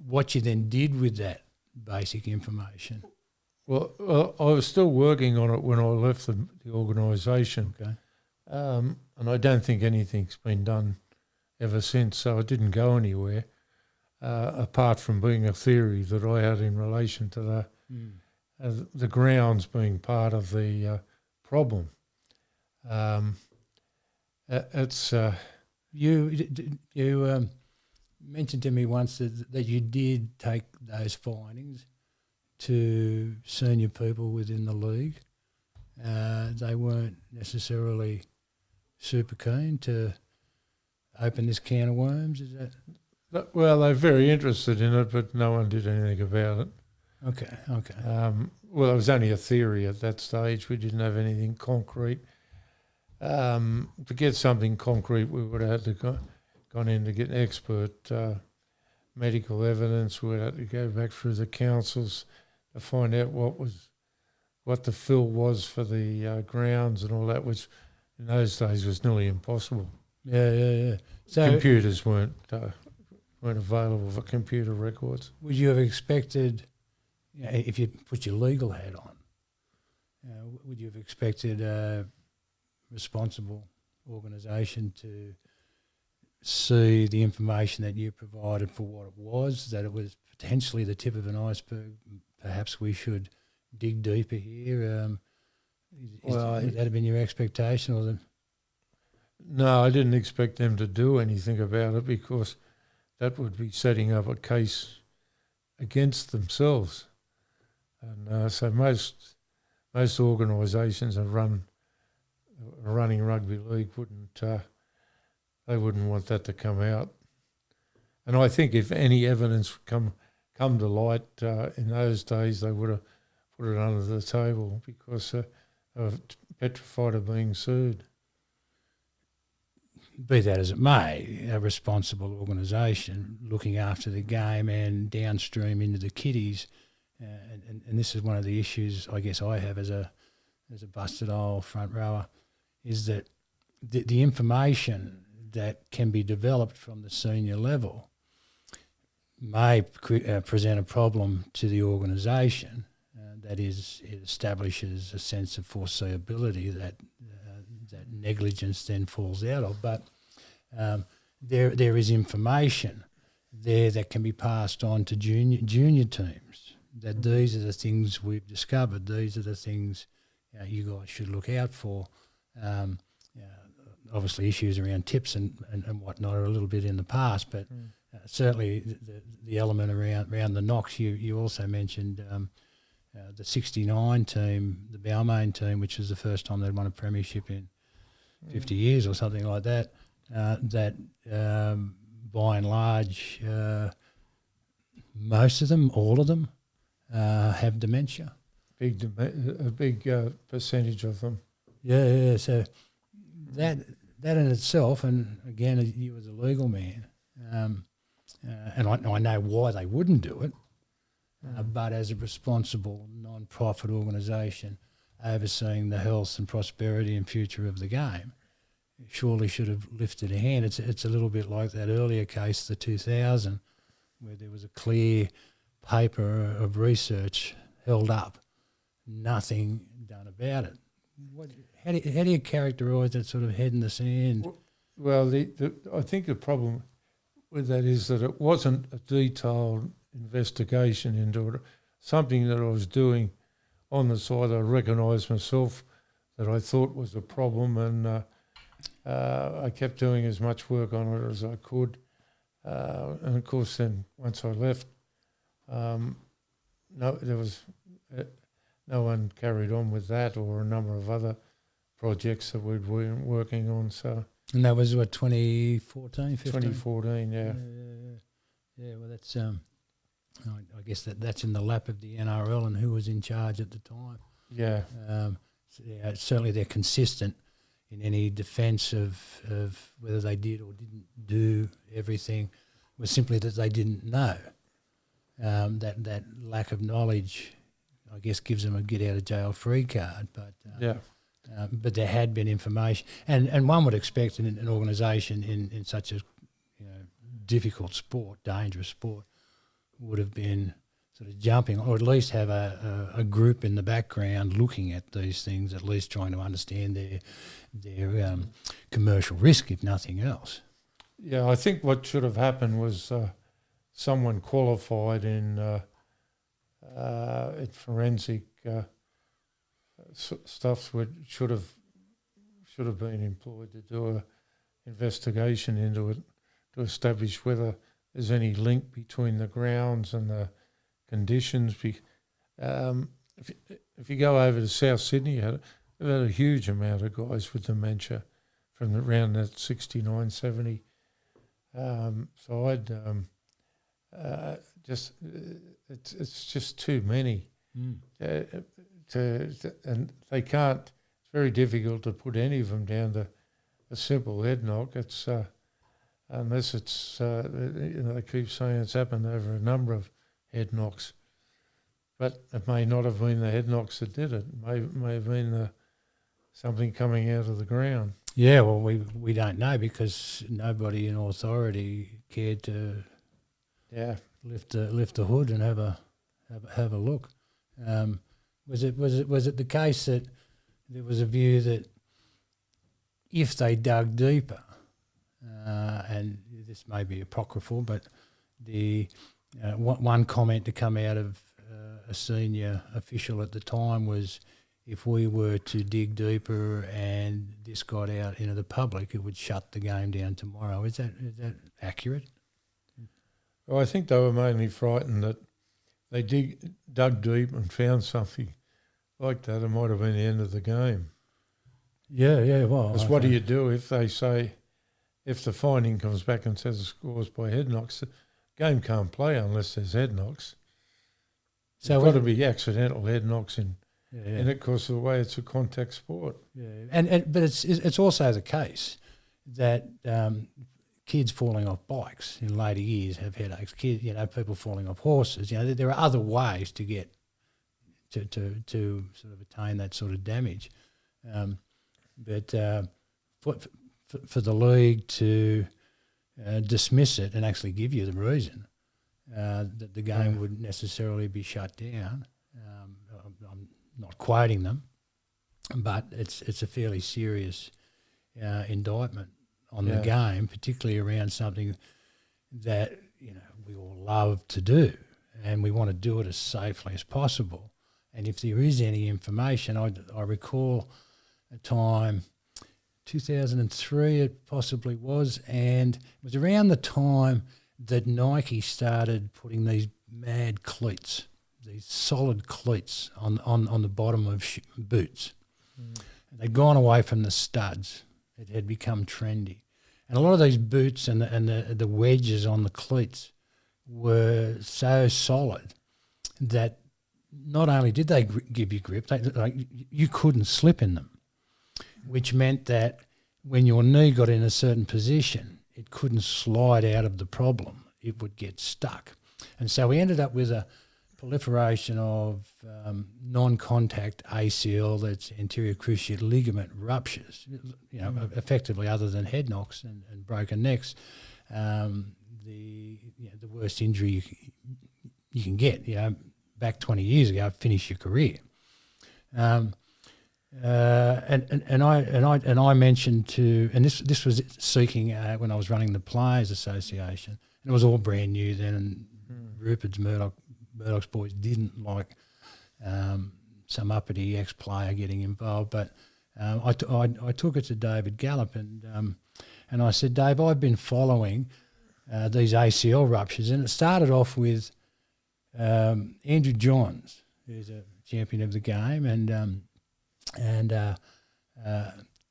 what you then did with that basic information? Well, I was still working on it when I left the organisation. Okay. And I don't think anything's been done ever since, so it didn't go anywhere, apart from being a theory that I had in relation to the grounds being part of the problem. You mentioned to me once that you did take those findings to senior people within the league. They weren't necessarily super keen to open this can of worms, is that? Well, they're very interested in it, but no one did anything about it. Okay. Well, it was only a theory at that stage. We didn't have anything concrete. To get something concrete, we would have had to gone in to get expert medical evidence. We would have to go back through the councils to find out what the fill was for the grounds and all that, which in those days was nearly impossible. Yeah. So computers weren't available for computer records. Would you have expected, if you put your legal hat on, would you have expected a responsible organisation to see the information that you provided for what it was, that it was potentially the tip of an iceberg? Perhaps we should dig deeper here. Would that have been your expectation? Or No, I didn't expect them to do anything about it because that would be setting up a case against themselves. And so most organisations that running rugby league wouldn't want that to come out. And I think if any evidence come to light in those days, they would have put it under the table because they were petrified of being sued. be that as it may, a responsible organisation looking after the game and downstream into the kiddies, and this is one of the issues I guess I have as a busted old front rower, is that the information that can be developed from the senior level may present a problem to the organisation. That is, it establishes a sense of foreseeability that negligence then falls out of. But there is information there that can be passed on to junior teams, that these are the things we've discovered, these are the things you guys should look out for. Obviously issues around tips and whatnot are a little bit in the past, but certainly the element around the knocks, you also mentioned the 69 team, the Balmain team, which was the first time they'd won a premiership in 50 years or something like that, that by and large, most of them, all of them, have dementia. A big percentage of them. Yeah. So that in itself, and again, you as a legal man, and I know why they wouldn't do it, but as a responsible non-profit organisation overseeing the health and prosperity and future of the game, surely should have lifted a hand. It's a little bit like that earlier case, the 2000, where there was a clear paper of research held up, nothing done about it. How do you characterise that sort of head in the sand? Well, I think the problem with that is that it wasn't a detailed investigation into it. Something that I was doing on the side, I recognised myself that I thought was a problem, and I kept doing as much work on it as I could. And of course, then once I left, no one carried on with that or a number of other projects that we'd been working on. So, and that was what, 2014, 15? 2014, yeah. Yeah. Well, that's I guess that's in the lap of the NRL and who was in charge at the time. Yeah. Certainly they're consistent in any defence of whether they did or didn't do everything, was simply that they didn't know. That lack of knowledge, I guess, gives them a get out of jail free card. But but there had been information, and one would expect an organisation in such a difficult sport, dangerous sport, would have been sort of jumping, or at least have a group in the background looking at these things, at least trying to understand their commercial risk, if nothing else. Yeah, I think what should have happened was someone qualified in forensic stuff should have been employed to do an investigation into it, to establish whether there's any link between the grounds and the conditions. If you go over to South Sydney, they've had a huge amount of guys with dementia from around that 69, 70. So I'd it's just too many. And they can't. It's very difficult to put any of them down to a simple head knock. It's unless it's they keep saying it's happened over a number of head knocks, but it may not have been the head knocks that did it. It may have been something coming out of the ground. Yeah, well, we don't know because nobody in authority cared to lift the hood and have a look. Was it the case that there was a view that if they dug deeper, and this may be apocryphal, but the one comment to come out of a senior official at the time was, if we were to dig deeper and this got out into the public, it would shut the game down tomorrow. Is that accurate? Well, I think they were mainly frightened that they dug deep and found something like that. It might have been the end of the game. Yeah. Well, because what do you do if they say, if the finding comes back and says it's caused by head knocks, the game can't play unless there's head knocks. So there's got to be accidental head knocks in it, because of the way it's a contact sport. Yeah, but it's also the case that kids falling off bikes in later years have headaches. Kids, people falling off horses. There are other ways to get to sort of attain that sort of damage. But for the league to dismiss it and actually give you the reason that the game would necessarily be shut down, I'm not quoting them, but it's a fairly serious indictment on the game, particularly around something that we all love to do, and we want to do it as safely as possible. And if there is any information, I recall a time, 2003 it possibly was, and it was around the time that Nike started putting these mad cleats, these solid cleats on the bottom of boots. And they'd gone away from the studs. It had become trendy. And a lot of these boots and the wedges on the cleats were so solid that not only did they give you grip, you couldn't slip in them, which meant that when your knee got in a certain position, it couldn't slide out of the problem. It would get stuck. And so we ended up with a proliferation of non-contact ACL, that's anterior cruciate ligament ruptures, effectively, other than head knocks and broken necks, the worst injury you can get. Back 20 years ago, finish your career. And I mentioned and this was seeking when I was running the Players Association, and it was all brand new then, and Rupert's Murdoch's boys didn't like some uppity ex-player getting involved, but I took it to David Gallop and I said, Dave, I've been following these ACL ruptures, and it started off with Andrew Johns, who's a champion of the game, and a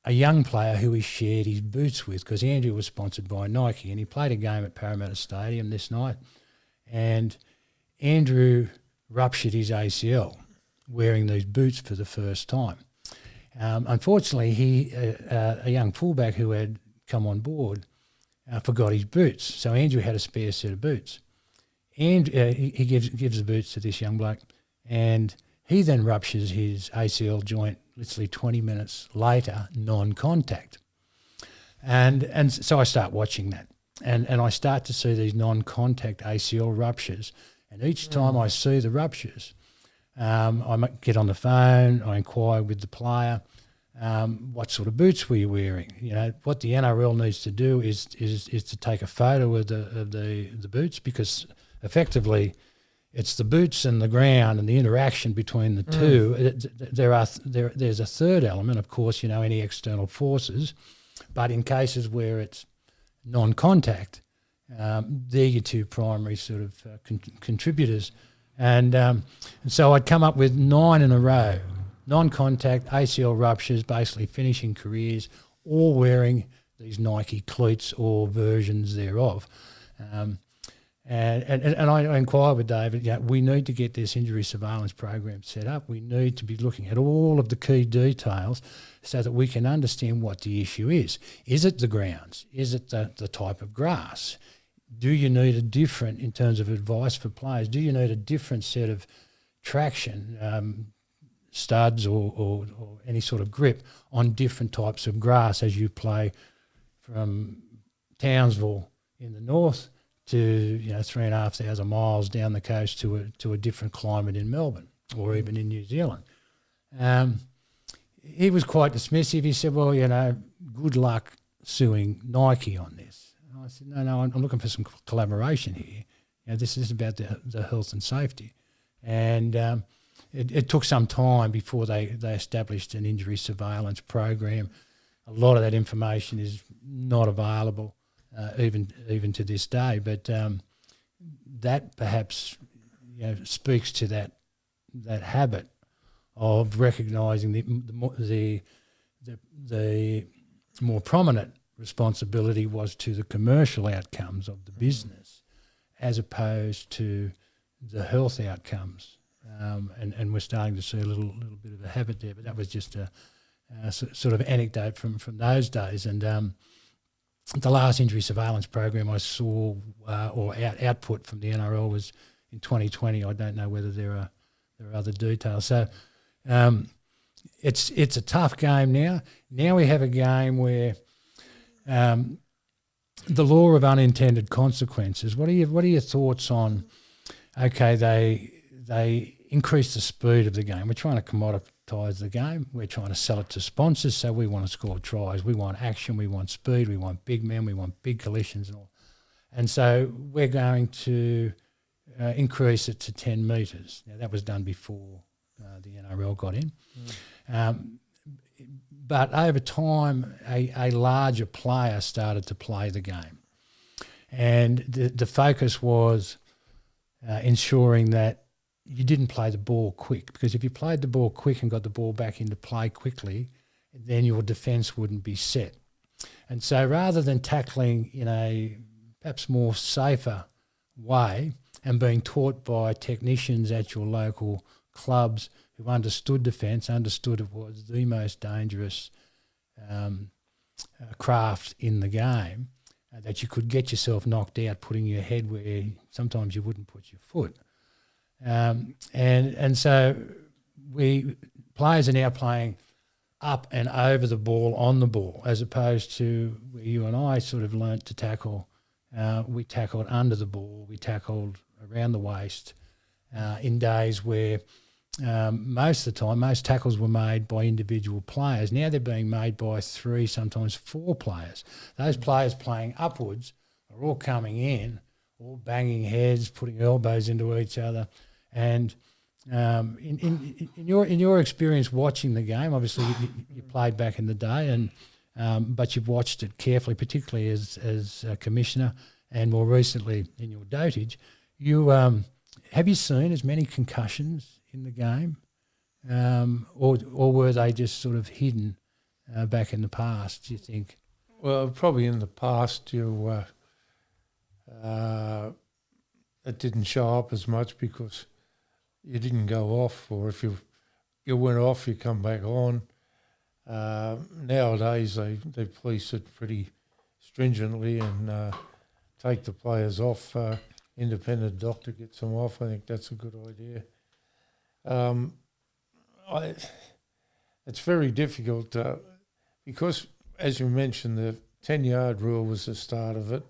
young player who he shared his boots with, because Andrew was sponsored by Nike, and he played a game at Parramatta Stadium this night, and Andrew ruptured his ACL wearing these boots for the first time. Unfortunately, a young fullback who had come on board forgot his boots, so Andrew had a spare set of boots. And he gives the boots to this young bloke, and he then ruptures his ACL joint literally 20 minutes later, non-contact. And so I start watching that, and I start to see these non-contact ACL ruptures, and each time I see the ruptures, I might get on the phone, I inquire with the player, what sort of boots were you wearing? What the NRL needs to do is to take a photo of the boots, because effectively it's the boots and the ground and the interaction between the two. There's a third element, of course, any external forces, but in cases where it's non-contact, they're your two primary sort of contributors. And so I'd come up with 9 in a row, non-contact ACL ruptures, basically finishing careers, all wearing these Nike cleats or versions thereof. And I inquired with David, we need to get this injury surveillance program set up. We need to be looking at all of the key details so that we can understand what the issue is. Is it the grounds? Is it the type of grass? Do you need a different, in terms of advice for players, do you need a different set of traction, studs or any sort of grip on different types of grass as you play from Townsville in the north to 3,500 miles down the coast to a different climate in Melbourne or even in New Zealand. He was quite dismissive. He said, well, good luck suing Nike on this. And I said, no, I'm looking for some collaboration here. This is about the health and safety. And it took some time before they established an injury surveillance program. A lot of that information is not available even to this day, but that perhaps speaks to that habit of recognising the more prominent responsibility was to the commercial outcomes of the business as opposed to the health outcomes, and we're starting to see a little bit of a habit there, but that was just a sort of anecdote from those days. And the last injury surveillance program I saw output from the NRL was in 2020. I don't know whether there are other details. So it's a tough game now. Now we have a game where the law of unintended consequences. What are your thoughts on? Okay, they increase the speed of the game. We're trying to commoditise the game. We're trying to sell it to sponsors. So we want to score tries. We want action. We want speed. We want big men. We want big collisions and all. And so we're going to increase it to 10 metres. Now that was done before the NRL got in. But over time, a larger player started to play the game. And the focus was ensuring that you didn't play the ball quick, because if you played the ball quick and got the ball back into play quickly, then your defence wouldn't be set. And so rather than tackling in a perhaps more safer way and being taught by technicians at your local clubs who understood defence, understood it was the most dangerous craft in the game, that you could get yourself knocked out putting your head where sometimes you wouldn't put your foot. And so players are now playing up and over the ball, on the ball, as opposed to where you and I sort of learnt to tackle. We tackled under the ball, we tackled around the waist in days where most of the time, most tackles were made by individual players. Now they're being made by 3, sometimes 4 players. Those players playing upwards are all coming in, all banging heads, putting elbows into each other. And in your experience watching the game, obviously you played back in the day, and but you've watched it carefully, particularly as a commissioner, and more recently in your dotage. Have you seen as many concussions in the game, or were they just sort of hidden back in the past, do you think? Well, probably in the past it didn't show up as much because you didn't go off, or if you went off, you come back on. Nowadays, they police it pretty stringently and take the players off. Independent doctor gets them off. I think that's a good idea. It's very difficult because, as you mentioned, the 10-yard rule was the start of it.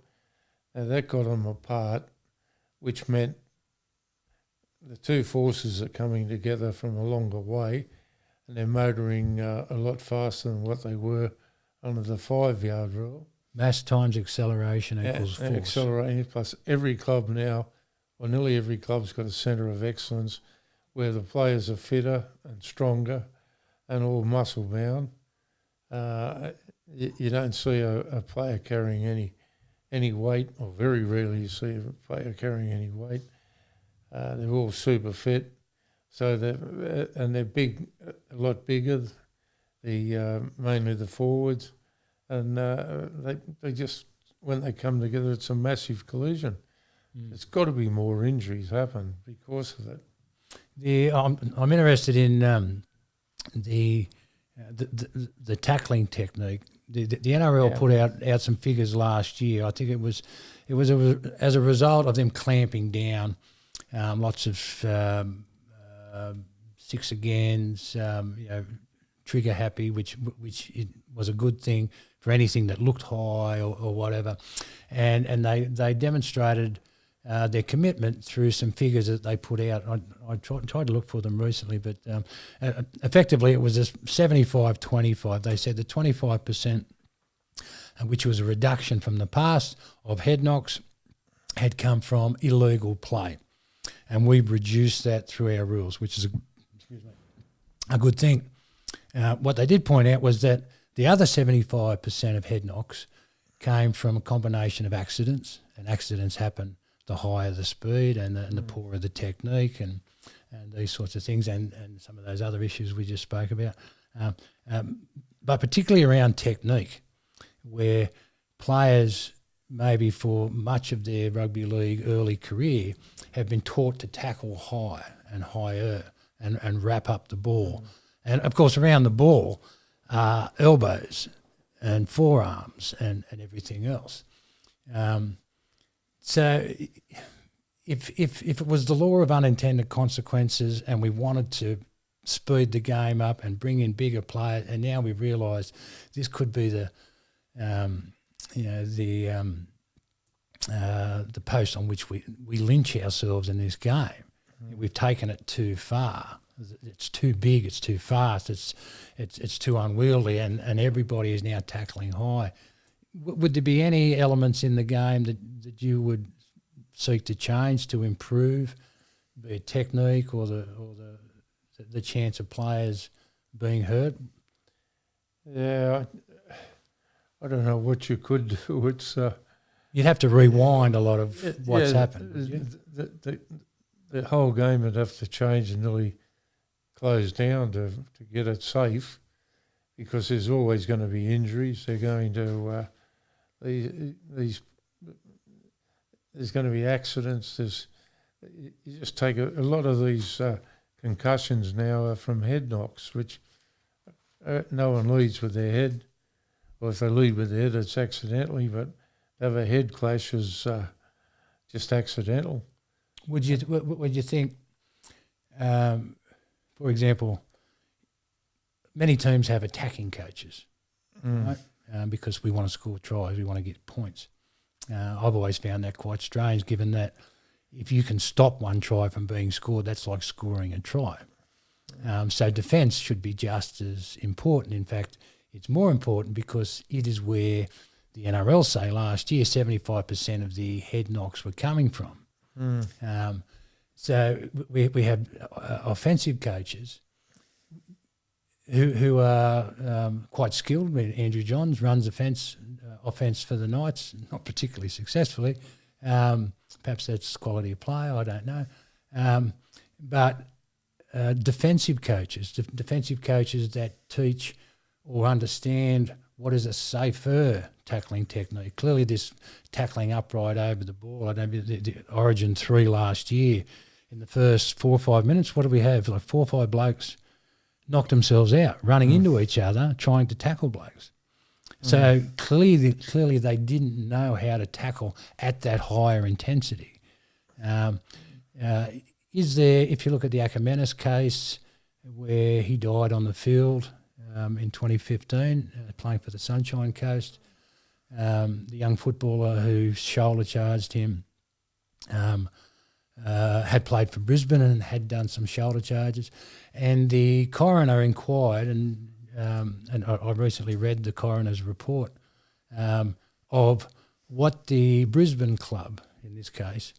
And that got them apart, which meant the two forces are coming together from a longer way, and they're motoring a lot faster than what they were under the 5-yard rule. Mass times acceleration equals force. Acceleration, plus every club now, or nearly every club's got a centre of excellence where the players are fitter and stronger and all muscle bound. You don't see a player carrying any weight, or very rarely you see a player carrying any weight. They're all super fit, so they're big, a lot bigger. Mainly the forwards, and they just, when they come together, it's a massive collision. There's got to be more injuries happen because of it. I'm interested in the tackling technique. The NRL put out some figures last year. I think it was as a result of them clamping down, lots of 6 agains, trigger happy, which it was a good thing for anything that looked high or whatever, and they demonstrated their commitment through some figures that they put out. I tried to look for them recently, but effectively it was a 75-25. They said the 25%, which was a reduction from the past of head knocks, had come from illegal play. And we've reduced that through our rules, which is a good thing. What they did point out was that the other 75% of head knocks came from a combination of accidents, and accidents happen the higher the speed and the poorer the technique and these sorts of things, and some of those other issues we just spoke about. But particularly around technique, where players maybe for much of their rugby league early career have been taught to tackle high and higher and wrap up the ball. And, of course, around the ball, elbows and forearms and everything else. So if it was the law of unintended consequences and we wanted to speed the game up and bring in bigger players, and now we've realised this could be the post on which we lynch ourselves in this game. We've taken it too far. It's too big. It's too fast. It's too unwieldy, and everybody is now tackling high. Would there be any elements in the game that you would seek to change to improve, be it technique or the chance of players being hurt? Yeah, I don't know what you could do. It's you'd have to rewind a lot of what's happened. Would you? The whole game would have to change and nearly close down to get it safe, because there's always going to be injuries. They're going to there's going to be accidents. You just take a lot of these concussions now are from head knocks, which no one leads with their head, or if they lead with their head, it's accidentally. But to have a head clash is just accidental. Would you think, for example, many teams have attacking coaches, right? Because we want to score tries, we want to get points. I've always found that quite strange, given that if you can stop one try from being scored, that's like scoring a try. So defence should be just as important. In fact, it's more important because it is where the NRL say last year 75% of the head knocks were coming from. So we have offensive coaches who are quite skilled. I mean, Andrew Johns runs offence for the Knights, not particularly successfully. Perhaps that's quality of play, I don't know. But defensive coaches that teach or understand what is a safer tackling technique. Clearly this tackling upright over the ball, I know the Origin 3 last year, in the first 4 or 5 minutes, what do we have? Like 4 or 5 blokes knocked themselves out, running into each other, trying to tackle blokes. So clearly they didn't know how to tackle at that higher intensity. Is there, if you look at the Ackermanis case, where he died on the field in 2015, playing for the Sunshine Coast, the young footballer who shoulder charged him had played for Brisbane and had done some shoulder charges, and the coroner inquired, and I recently read the coroner's report of what the Brisbane club, in this case,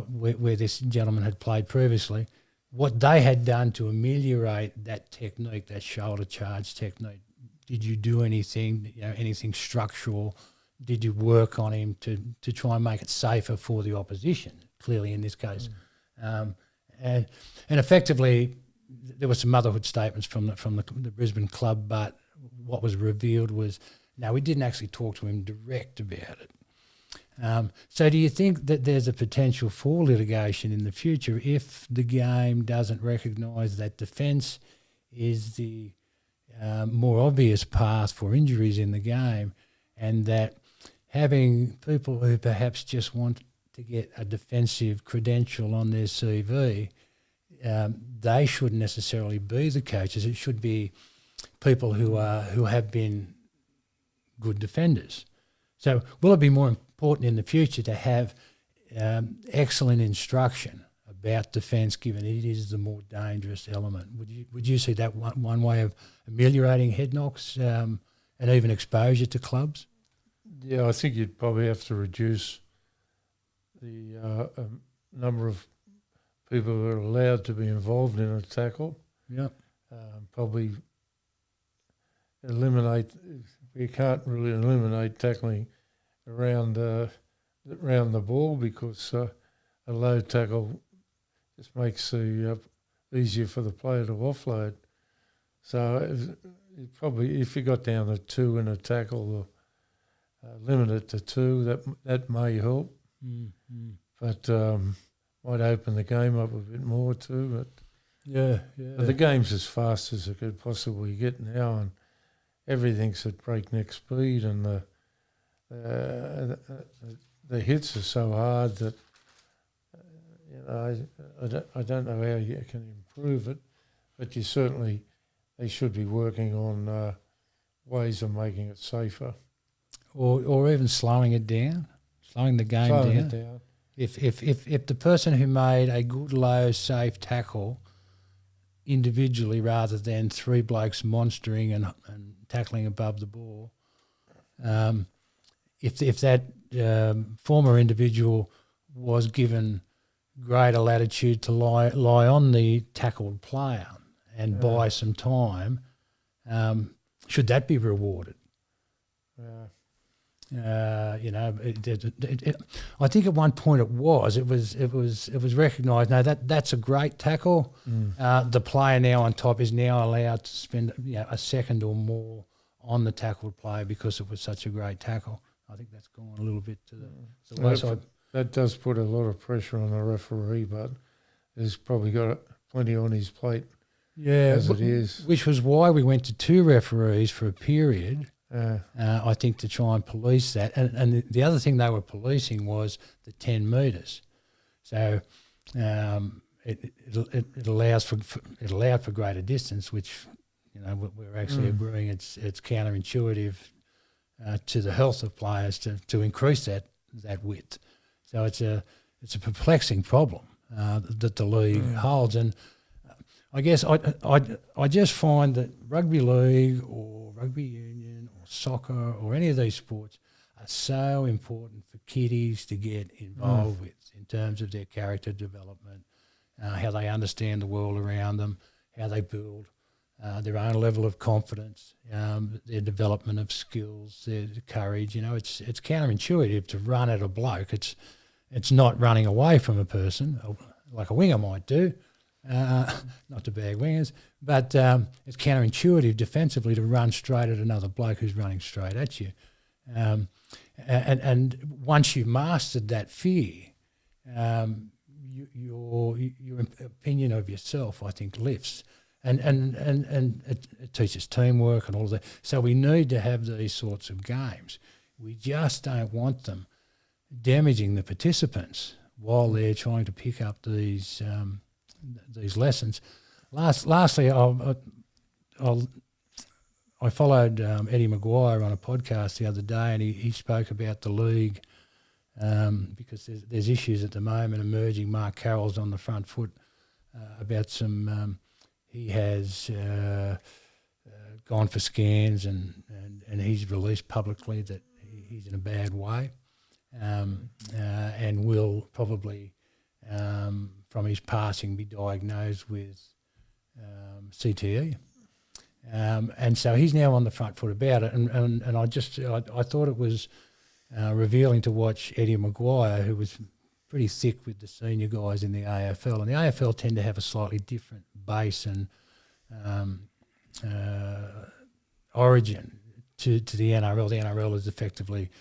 where this gentleman had played previously, what they had done to ameliorate that technique, that shoulder charge technique. Did you do anything, anything structural? Did you work on him to try and make it safer for the opposition? Clearly, in this case, and effectively, there were some motherhood statements from the Brisbane club, but what was revealed was, no, we didn't actually talk to him direct about it. So do you think that there's a potential for litigation in the future if the game doesn't recognise that defence is the more obvious path for injuries in the game, and that having people who perhaps just want to get a defensive credential on their CV, they shouldn't necessarily be the coaches. It should be people who have been good defenders. So will it be more important in the future to have excellent instruction about defence, given it is the more dangerous element? Would you see that one way of ameliorating head knocks and even exposure to clubs? Yeah, I think you'd probably have to reduce the number of people who are allowed to be involved in a tackle. Yeah. Probably eliminate. You can't really eliminate tackling around the ball, because a low tackle just makes the easier for the player to offload. So probably, if you got down to 2 in a tackle, limit it to 2. That may help, but might open the game up a bit more too. But yeah. but the game's as fast as it could possibly get now, and everything's at breakneck speed, and the hits are so hard that I don't know how you can improve it, but they should be working on ways of making it safer, or even slowing it down, slowing the game down. If the person who made a good, low, safe tackle individually rather than three blokes monstering and tackling above the ball, if that former individual was given greater latitude to lie on the tackled player and buy some time, should that be rewarded? I think at one point it was recognised. No, that's a great tackle. The player now on top is now allowed to spend a second or more on the tackled player because it was such a great tackle. I think that's gone a little bit to the wayside. That does put a lot of pressure on the referee, but he's probably got plenty on his plate. Yeah, as it is. Which was why we went to two referees for a period. I think to try and police that, and the other thing they were policing was the 10 metres. So it allowed for greater distance, which we're actually agreeing it's counterintuitive to the health of players to increase that width. So it's a perplexing problem that the league holds, and I guess I just find that rugby league or rugby union or soccer or any of these sports are so important for kiddies to get involved with in terms of their character development, how they understand the world around them, how they build their own level of confidence, their development of skills, their courage. It's counterintuitive to run at a bloke. It's not running away from a person like a winger might do. Not to bag wingers, but it's counterintuitive defensively to run straight at another bloke who's running straight at you. And once you've mastered that fear, your opinion of yourself, I think, lifts. And it teaches teamwork and all of that. So we need to have these sorts of games. We just don't want them damaging the participants while they're trying to pick up these lessons. Lastly, I followed Eddie Maguire on a podcast the other day, and he spoke about the league because there's issues at the moment emerging. Mark Carroll's on the front foot about some. He has gone for scans, and he's released publicly that he's in a bad way, and will probably. From his passing, be diagnosed with CTE, and so he's now on the front foot about it. And I thought it was revealing to watch Eddie Maguire, who was pretty thick with the senior guys in the AFL, and the AFL tend to have a slightly different base and origin to the NRL. The NRL is effectively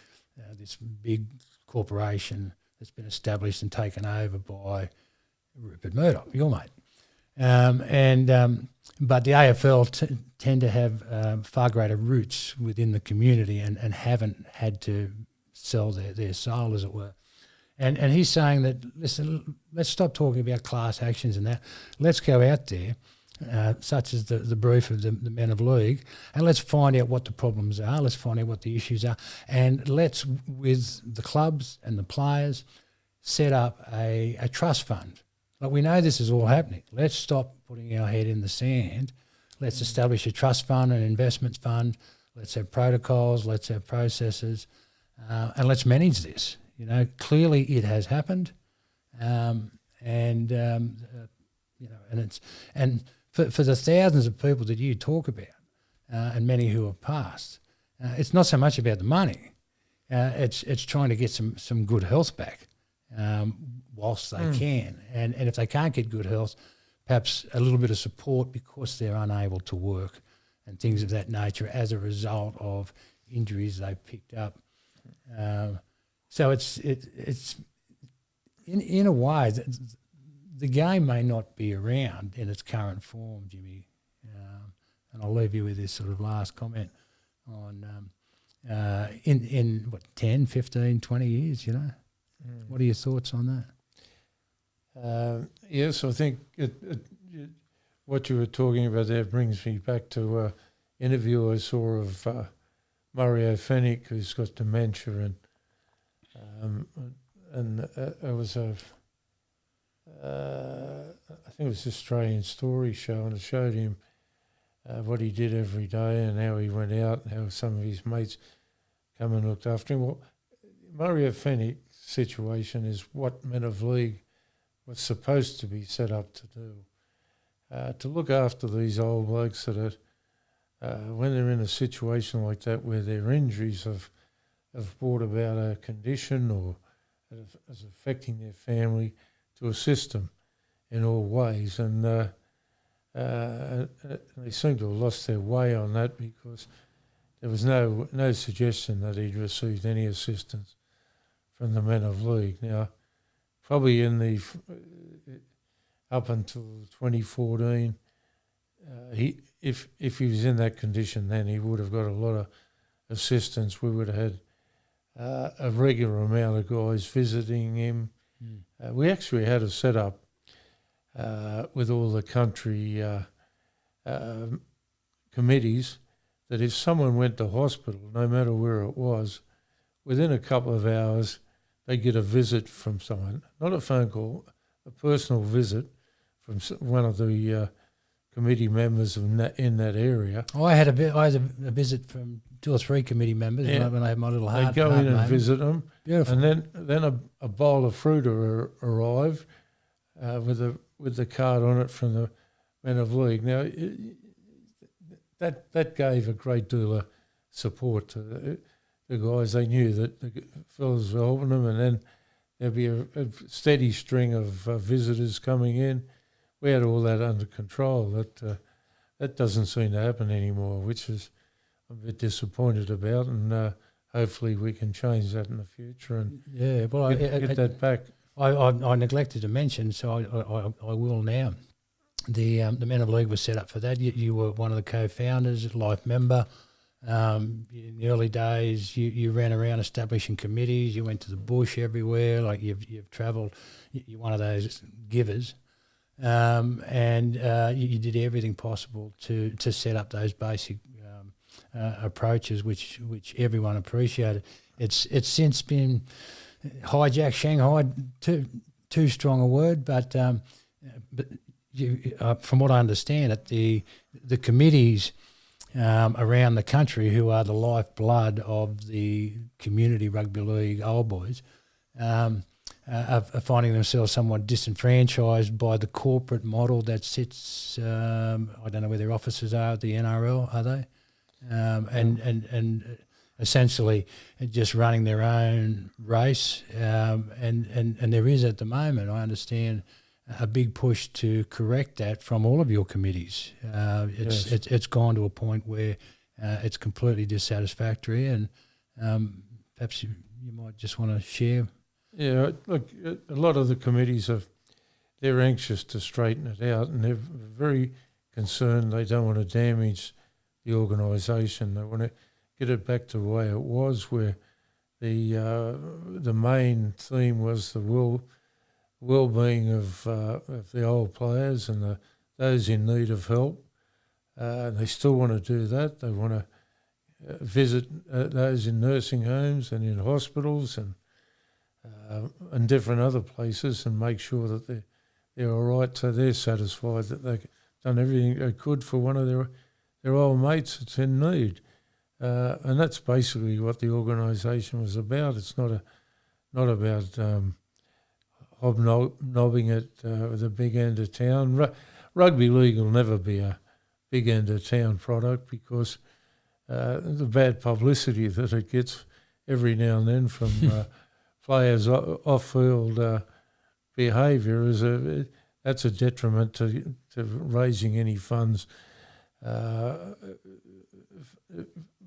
this big corporation that's been established and taken over by Rupert Murdoch, your mate. But the AFL tend to have far greater roots within the community and haven't had to sell their soul, as it were. And he's saying that, listen, let's stop talking about class actions and that. Let's go out there, such as the brief of the Men of League, and let's find out what the problems are, let's find out what the issues are, and let's, with the clubs and the players, set up a trust fund. Like, we know this is all happening. Let's stop putting our head in the sand. Let's establish a trust fund, an investments fund. Let's have protocols. Let's have processes, and let's manage this. Clearly it has happened, and for the thousands of people that you talk about, and many who have passed, it's not so much about the money. It's trying to get some good health back. Whilst they can. And if they can't get good health, perhaps a little bit of support because they're unable to work and things of that nature as a result of injuries they've picked up. So it's in a way, the game may not be around in its current form, Jimmy. And I'll leave you with this sort of last comment. in what, 10, 15, 20 years, you know. What are your thoughts on that? Yes, I think what you were talking about there brings me back to an interview I saw of Mario Fennick, who's got dementia, and it was I think it was an Australian Story show, and it showed him what he did every day and how he went out and how some of his mates come and looked after him. Well, Mario Fennick's situation is what Men of League was supposed to be set up to do, to look after these old blokes that are, when they're in a situation like that where their injuries have brought about a condition or is affecting their family, to assist them in all ways. And they seem to have lost their way on that, because there was no suggestion that he'd received any assistance from the Men of League. Now, probably in the up until 2014, if he was in that condition, then he would have got a lot of assistance. We would have had a regular amount of guys visiting him. We actually had a setup with all the country committees that if someone went to hospital, no matter where it was, within a couple of hours they'd get a visit from someone, not a phone call, a personal visit from one of the committee members in that area. I had a visit from 2 or 3 committee members when I had my little heart. They'd go in and moment. visit them. Beautiful. And then a bowl of fruit arrived with the card on it from the Men of League. Now, that gave a great deal of support to the guys. They knew that the fellas were helping them, and then there'd be a steady string of visitors coming in. We had all that under control. That doesn't seem to happen anymore, which is I'm a bit disappointed about, and hopefully we can change that in the future and get that back. I neglected to mention, so I will now. The Men of League was set up for that. You were one of the co-founders, life member. In the early days, you ran around establishing committees. You went to the bush everywhere. Like you've travelled. You're one of those givers. And you did everything possible to set up those basic approaches, which everyone appreciated. It's since been hijacked, shanghaied, too strong a word, but from what I understand, the committees around the country, who are the lifeblood of the community rugby league old boys, are finding themselves somewhat disenfranchised by the corporate model that sits. I don't know where their offices are at the NRL, are they? And essentially just running their own race. And there is at the moment, I understand, a big push to correct that from all of your committees. It's gone to a point where it's completely dissatisfactory, and perhaps you might just want to share. Yeah, look, a lot of the committees they're anxious to straighten it out, and they're very concerned. They don't want to damage the organisation. They want to get it back to the way it was, where the main theme was the well-being of the old players and those in need of help. They still want to do that. They want to visit those in nursing homes and in hospitals and different other places, and make sure that they're all right, so they're satisfied that they've done everything they could for one of their old mates that's in need. And that's basically what the organisation was about. It's not about hobnobbing it with the big end of town. Rugby league will never be a big end of town product, because the bad publicity that it gets every now and then from players' off-field behaviour that's a detriment to raising any funds.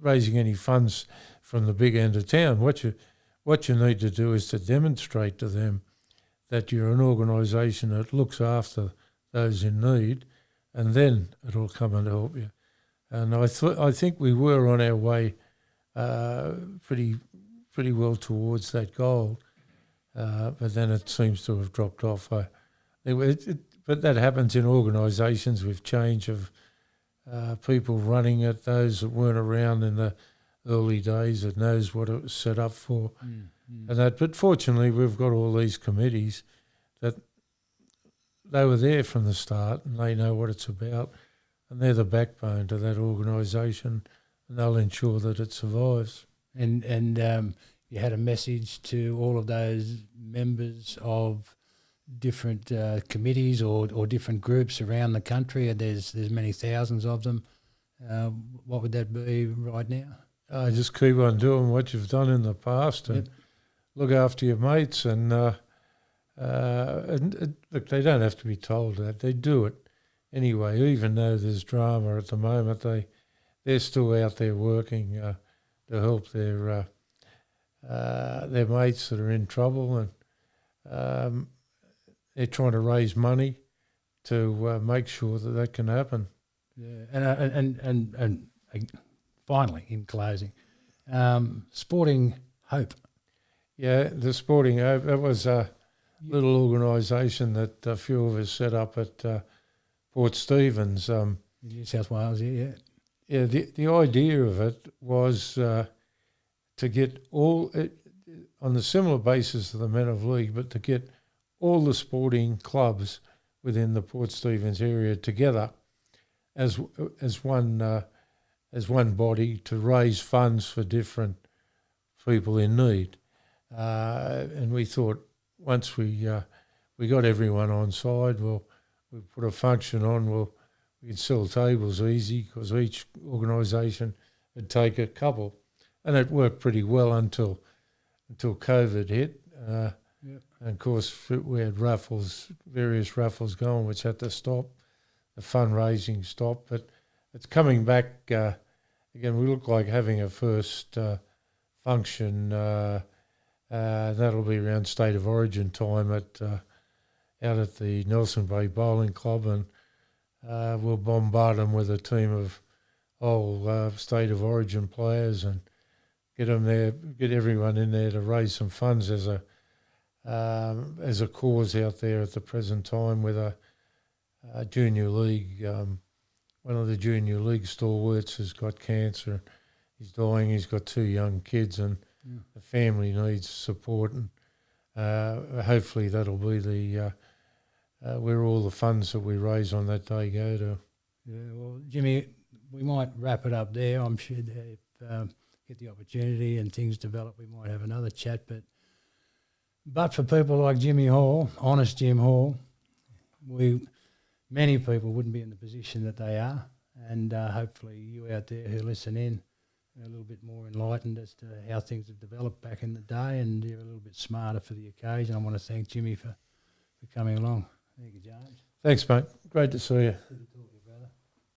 Raising any funds from the big end of town. What you need to do is to demonstrate to them that you're an organisation that looks after those in need, and then it'll come and help you. And I think we were on our way pretty well towards that goal, but then it seems to have dropped off. But that happens in organisations with change of people running it, those that weren't around in the early days that knows what it was set up for. And that. But fortunately, we've got all these committees that they were there from the start and they know what it's about, and they're the backbone to that organisation, and they'll ensure that it survives. And you had a message to all of those members of different committees or different groups around the country. There's many thousands of them. What would that be right now? Just keep on doing what you've done in the past and look after your mates. And look, they don't have to be told that. They do it anyway. Even though there's drama at the moment, they're still out there working to help their mates that are in trouble, and they're trying to raise money to make sure that can happen. Yeah, and finally, in closing, Sporting Hope. Yeah, the Sporting Hope, that was a little organisation that a few of us set up at Port Stephens. New South Wales, yeah. Yeah, the idea of it was to get all, on the similar basis of the Men of League, but to get all the sporting clubs within the Port Stephens area together as one body to raise funds for different people in need. And we thought once we got everyone on side, we put a function on, we could sell tables easy because each organisation would take a couple. And it worked pretty well until COVID hit. And of course, we had various raffles going, which had to stop. The fundraising stopped. But it's coming back. Again, we look like having a first function. That'll be around State of Origin time out at the Nelson Bay Bowling Club. And we'll bombard them with a team of whole State of Origin players and get them there, get everyone in there to raise some funds as a cause out there at the present time with a junior league. One of the junior league stalwarts has got cancer. He's dying. He's got 2 young kids, and the family needs support. And hopefully that'll be the where all the funds that we raise on that day go to. Yeah, well, Jimmy, we might wrap it up there. I'm sure that if get the opportunity and things develop, we might have another chat. But for people like Jimmy Hall, honest Jim Hall, many people wouldn't be in the position that they are, and hopefully you out there who listen in are a little bit more enlightened as to how things have developed back in the day, and you're a little bit smarter for the occasion. I want to thank Jimmy for coming along. Thank you, James. Thanks, mate. Great to see you.